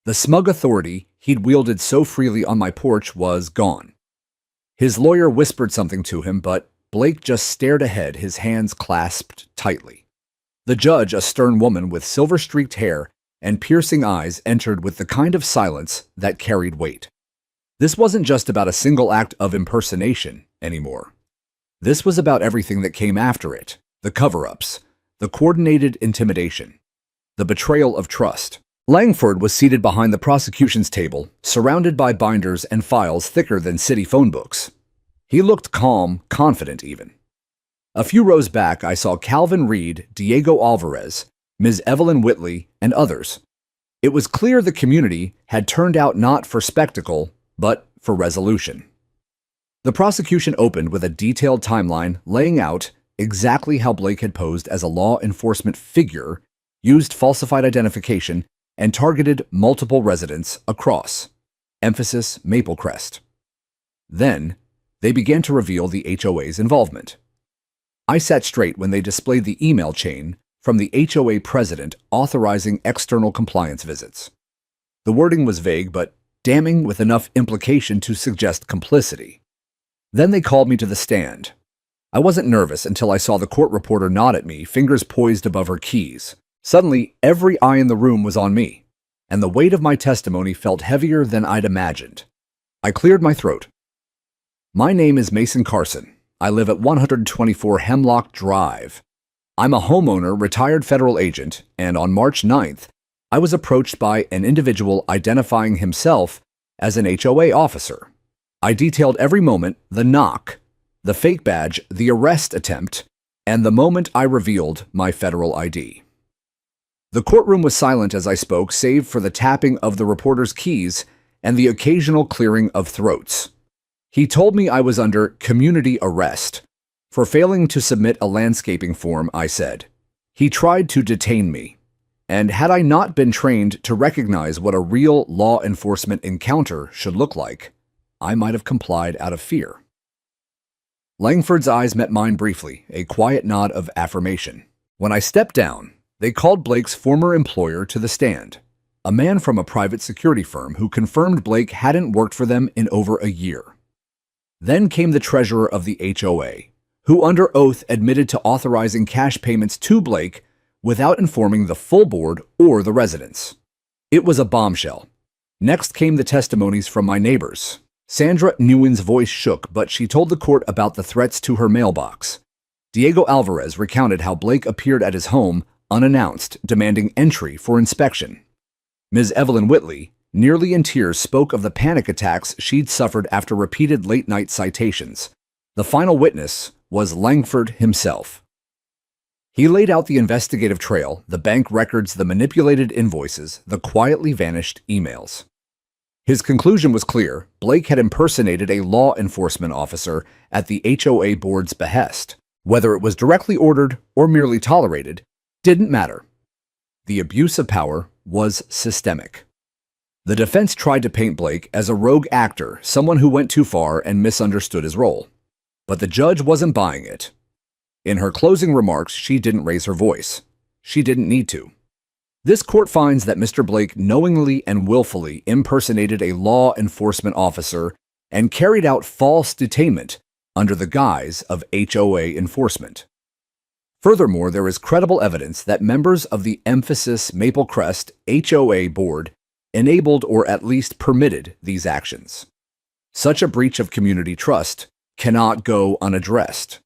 The smug authority he'd wielded so freely on my porch was gone. His lawyer whispered something to him, but Blake just stared ahead, his hands clasped tightly. The judge, a stern woman with silver-streaked hair and piercing eyes, entered with the kind of silence that carried weight. This wasn't just about a single act of impersonation anymore. This was about everything that came after it, the cover-ups, the coordinated intimidation, the betrayal of trust. Langford was seated behind the prosecution's table, surrounded by binders and files thicker than city phone books. He looked calm, confident even. A few rows back, I saw Calvin Reed, Diego Alvarez, Ms. Evelyn Whitley, and others. It was clear the community had turned out not for spectacle, but for resolution. The prosecution opened with a detailed timeline laying out exactly how Blake had posed as a law enforcement figure, used falsified identification, and targeted multiple residents across, emphasis Maple Crest. Then, they began to reveal the HOA's involvement. I sat straight when they displayed the email chain from the HOA president authorizing external compliance visits. The wording was vague but damning, with enough implication to suggest complicity. Then they called me to the stand. I wasn't nervous until I saw the court reporter nod at me, fingers poised above her keys. Suddenly, every eye in the room was on me, and the weight of my testimony felt heavier than I'd imagined. I cleared my throat. My name is Mason Carson. I live at 124 Hemlock Drive. I'm a homeowner, retired federal agent, and on March 9th, I was approached by an individual identifying himself as an HOA officer. I detailed every moment, the knock, the fake badge, the arrest attempt, and the moment I revealed my federal ID. The courtroom was silent as I spoke, save for the tapping of the reporter's keys and the occasional clearing of throats. He told me I was under community arrest for failing to submit a landscaping form, I said. He tried to detain me, and had I not been trained to recognize what a real law enforcement encounter should look like, I might have complied out of fear. Langford's eyes met mine briefly, a quiet nod of affirmation. When I stepped down, they called Blake's former employer to the stand, a man from a private security firm who confirmed Blake hadn't worked for them in over a year. Then came the treasurer of the HOA, who under oath admitted to authorizing cash payments to Blake without informing the full board or the residents. It was a bombshell. Next came the testimonies from my neighbors. Sandra Nguyen's voice shook, but she told the court about the threats to her mailbox. Diego Alvarez recounted how Blake appeared at his home unannounced, demanding entry for inspection. Ms. Evelyn Whitley, nearly in tears, spoke of the panic attacks she'd suffered after repeated late-night citations. The final witness was Langford himself. He laid out the investigative trail, the bank records, the manipulated invoices, the quietly vanished emails. His conclusion was clear. Blake had impersonated a law enforcement officer at the HOA board's behest. Whether it was directly ordered or merely tolerated didn't matter. The abuse of power was systemic. The defense tried to paint Blake as a rogue actor, someone who went too far and misunderstood his role. But the judge wasn't buying it. In her closing remarks, she didn't raise her voice. She didn't need to. This court finds that Mr. Blake knowingly and willfully impersonated a law enforcement officer and carried out false detainment under the guise of HOA enforcement. Furthermore, there is credible evidence that members of the Emphasis Maple Crest HOA board enabled or at least permitted these actions. Such a breach of community trust cannot go unaddressed.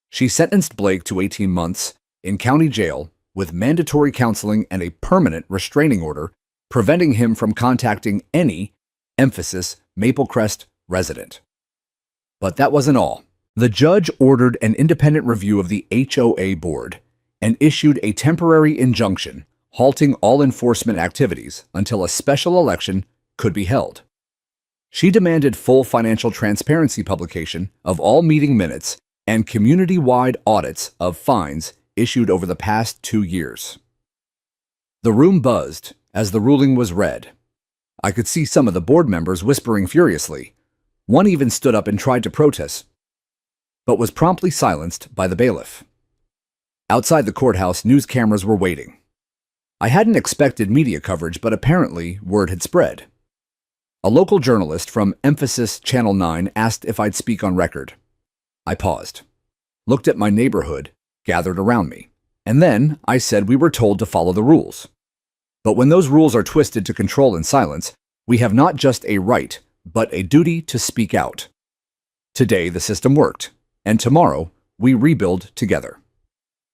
She sentenced Blake to 18 months in county jail with mandatory counseling and a permanent restraining order preventing him from contacting any Emphasis Maple Crest resident. But that wasn't all. The judge ordered an independent review of the HOA board, and issued a temporary injunction halting all enforcement activities until a special election could be held. She demanded full financial transparency publication of all meeting minutes and community-wide audits of fines issued over the past 2 years. The room buzzed as the ruling was read. I could see some of the board members whispering furiously. One even stood up and tried to protest, but was promptly silenced by the bailiff. Outside the courthouse, news cameras were waiting. I hadn't expected media coverage, but apparently word had spread. A local journalist from Emphasis Channel 9 asked if I'd speak on record. I paused, looked at my neighborhood gathered around me, and then I said we were told to follow the rules. But when those rules are twisted to control and silence, we have not just a right, but a duty to speak out. Today the system worked, and tomorrow we rebuild together.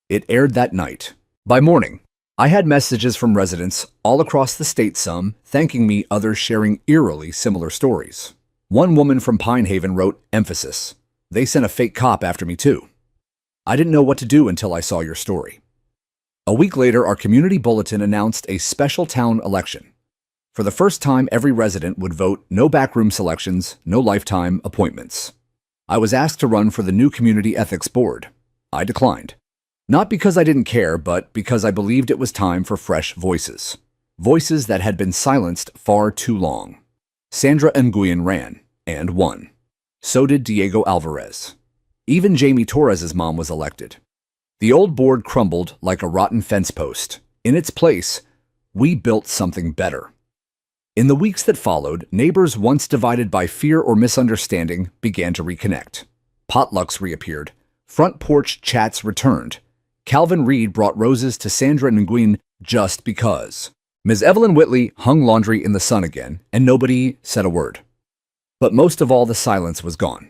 It aired that night. By morning, I had messages from residents all across the state, some thanking me, others sharing eerily similar stories. One woman from Pine Haven wrote, "Emphasis. They sent a fake cop after me too. I didn't know what to do until I saw your story." A week later, our community bulletin announced a special town election. For the first time, every resident would vote, no backroom selections, no lifetime appointments. I was asked to run for the new Community Ethics Board. I declined. Not because I didn't care, but because I believed it was time for fresh voices. Voices that had been silenced far too long. Sandra Nguyen ran, and won. So did Diego Alvarez. Even Jamie Torres's mom was elected. The old board crumbled like a rotten fence post. In its place, we built something better. In the weeks that followed, neighbors once divided by fear or misunderstanding began to reconnect. Potlucks reappeared. Front porch chats returned. Calvin Reed brought roses to Sandra Nguyen just because. Ms. Evelyn Whitley hung laundry in the sun again, and nobody said a word. But most of all, the silence was gone.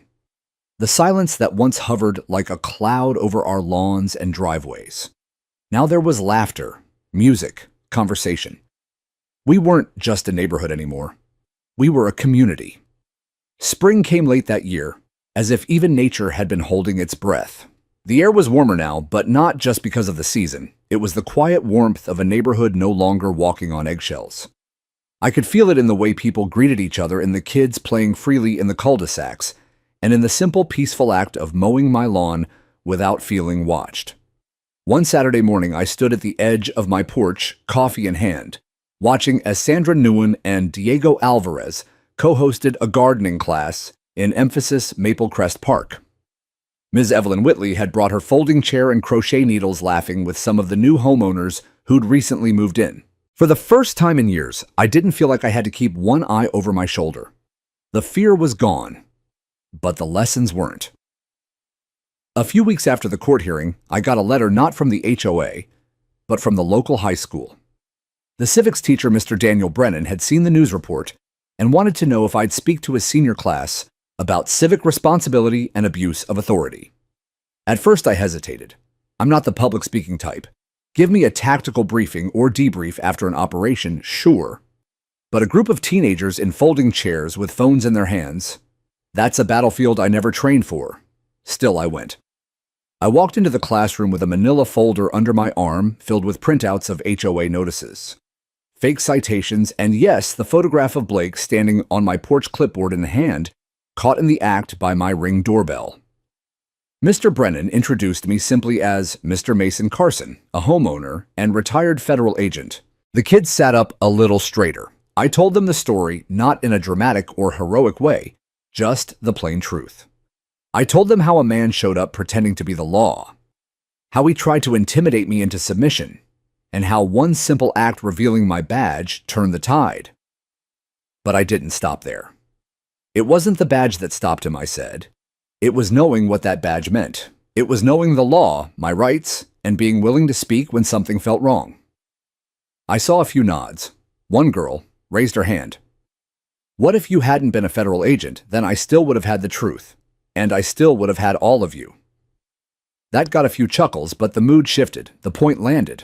The silence that once hovered like a cloud over our lawns and driveways. Now there was laughter, music, conversation. We weren't just a neighborhood anymore. We were a community. Spring came late that year, as if even nature had been holding its breath. The air was warmer now, but not just because of the season. It was the quiet warmth of a neighborhood no longer walking on eggshells. I could feel it in the way people greeted each other, in the kids playing freely in the cul-de-sacs, and in the simple, peaceful act of mowing my lawn without feeling watched. One Saturday morning, I stood at the edge of my porch, coffee in hand, watching as Sandra Nguyen and Diego Alvarez co-hosted a gardening class in Emphasis Maple Crest Park. Ms. Evelyn Whitley had brought her folding chair and crochet needles, laughing with some of the new homeowners who'd recently moved in. For the first time in years, I didn't feel like I had to keep one eye over my shoulder. The fear was gone, but the lessons weren't. A few weeks after the court hearing, I got a letter not from the HOA, but from the local high school. The civics teacher, Mr. Daniel Brennan, had seen the news report and wanted to know if I'd speak to his senior class about civic responsibility and abuse of authority. At first I hesitated. I'm not the public speaking type. Give me a tactical briefing or debrief after an operation, sure. But a group of teenagers in folding chairs with phones in their hands, that's a battlefield I never trained for. Still, I went. I walked into the classroom with a manila folder under my arm filled with printouts of HOA notices, fake citations, and yes, the photograph of Blake standing on my porch clipboard in hand, caught in the act by my Ring doorbell. Mr. Brennan introduced me simply as Mr. Mason Carson, a homeowner and retired federal agent. The kids sat up a little straighter. I told them the story, not in a dramatic or heroic way, just the plain truth. I told them how a man showed up pretending to be the law, how he tried to intimidate me into submission, and how one simple act revealing my badge turned the tide. But I didn't stop there. It wasn't the badge that stopped him, I said. It was knowing what that badge meant. It was knowing the law, my rights, and being willing to speak when something felt wrong. I saw a few nods. One girl raised her hand. What if you hadn't been a federal agent? Then I still would have had the truth, and I still would have had all of you. That got a few chuckles, but the mood shifted. The point landed.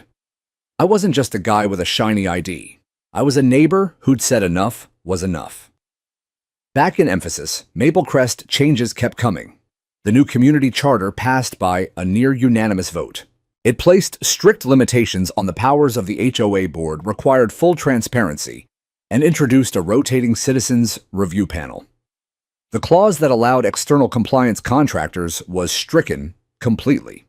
I wasn't just a guy with a shiny ID. I was a neighbor who'd said enough was enough. Back in Emphasis, Maple Crest changes kept coming. The new community charter passed by a near-unanimous vote. It placed strict limitations on the powers of the HOA board, required full transparency, and introduced a rotating citizens review panel. The clause that allowed external compliance contractors was stricken completely.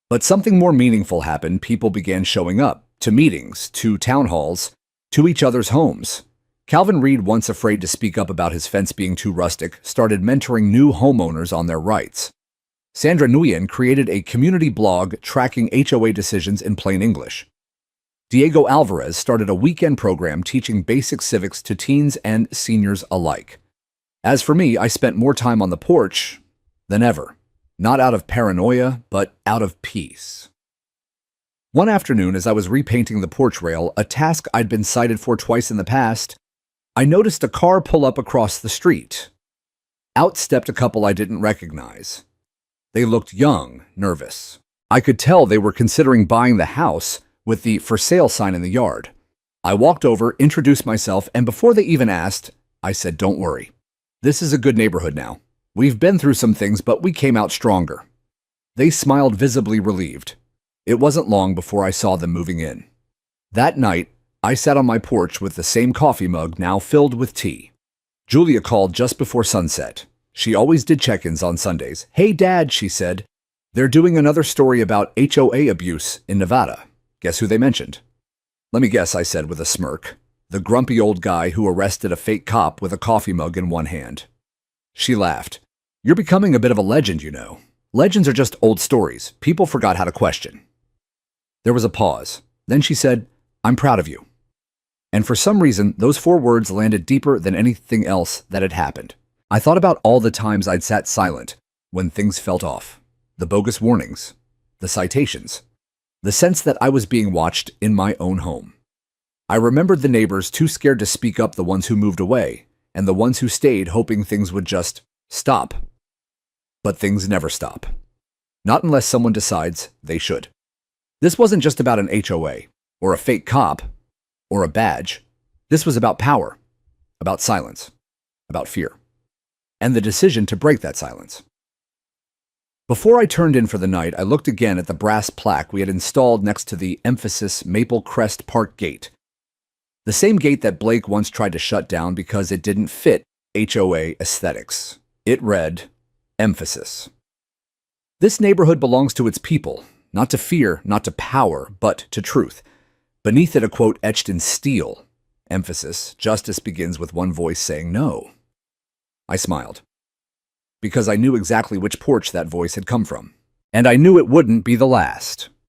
But something more meaningful happened. People began showing up to meetings, to town halls, to each other's homes. Calvin Reed, once afraid to speak up about his fence being too rustic, started mentoring new homeowners on their rights. Sandra Nguyen created a community blog tracking HOA decisions in plain English. Diego Alvarez started a weekend program teaching basic civics to teens and seniors alike. As for me, I spent more time on the porch than ever, not out of paranoia, but out of peace. One afternoon, as I was repainting the porch rail, a task I'd been cited for twice in the past, I noticed a car pull up across the street. Out stepped a couple I didn't recognize. They looked young, nervous. I could tell they were considering buying the house with the for sale sign in the yard. I walked over, introduced myself, and before they even asked, I said, "Don't worry. This is a good neighborhood now. We've been through some things, but we came out stronger." They smiled, visibly relieved. It wasn't long before I saw them moving in. That night, I sat on my porch with the same coffee mug now filled with tea. Julia called just before sunset. She always did check-ins on Sundays. "Hey, Dad," she said. "They're doing another story about HOA abuse in Nevada. Guess who they mentioned?" "Let me guess," I said with a smirk. "The grumpy old guy who arrested a fake cop with a coffee mug in one hand." She laughed. "You're becoming a bit of a legend, you know. Legends are just old stories. People forgot how to question." There was a pause. Then she said, "I'm proud of you." And for some reason, those 4 words landed deeper than anything else that had happened. I thought about all the times I'd sat silent when things felt off. The bogus warnings, the citations, the sense that I was being watched in my own home. I remembered the neighbors too scared to speak up, the ones who moved away, and the ones who stayed hoping things would just stop. But things never stop. Not unless someone decides they should. This wasn't just about an HOA, or a fake cop, or a badge. This was about power, about silence, about fear, and the decision to break that silence. Before I turned in for the night, I looked again at the brass plaque we had installed next to the emphasis Maple Crest Park gate. The same gate that Blake once tried to shut down because it didn't fit HOA aesthetics. It read, "Emphasis." This neighborhood belongs to its people, not to fear, not to power, but to truth. Beneath it, a quote etched in steel. Emphasis, justice begins with one voice saying no. I smiled, because I knew exactly which porch that voice had come from. And I knew it wouldn't be the last.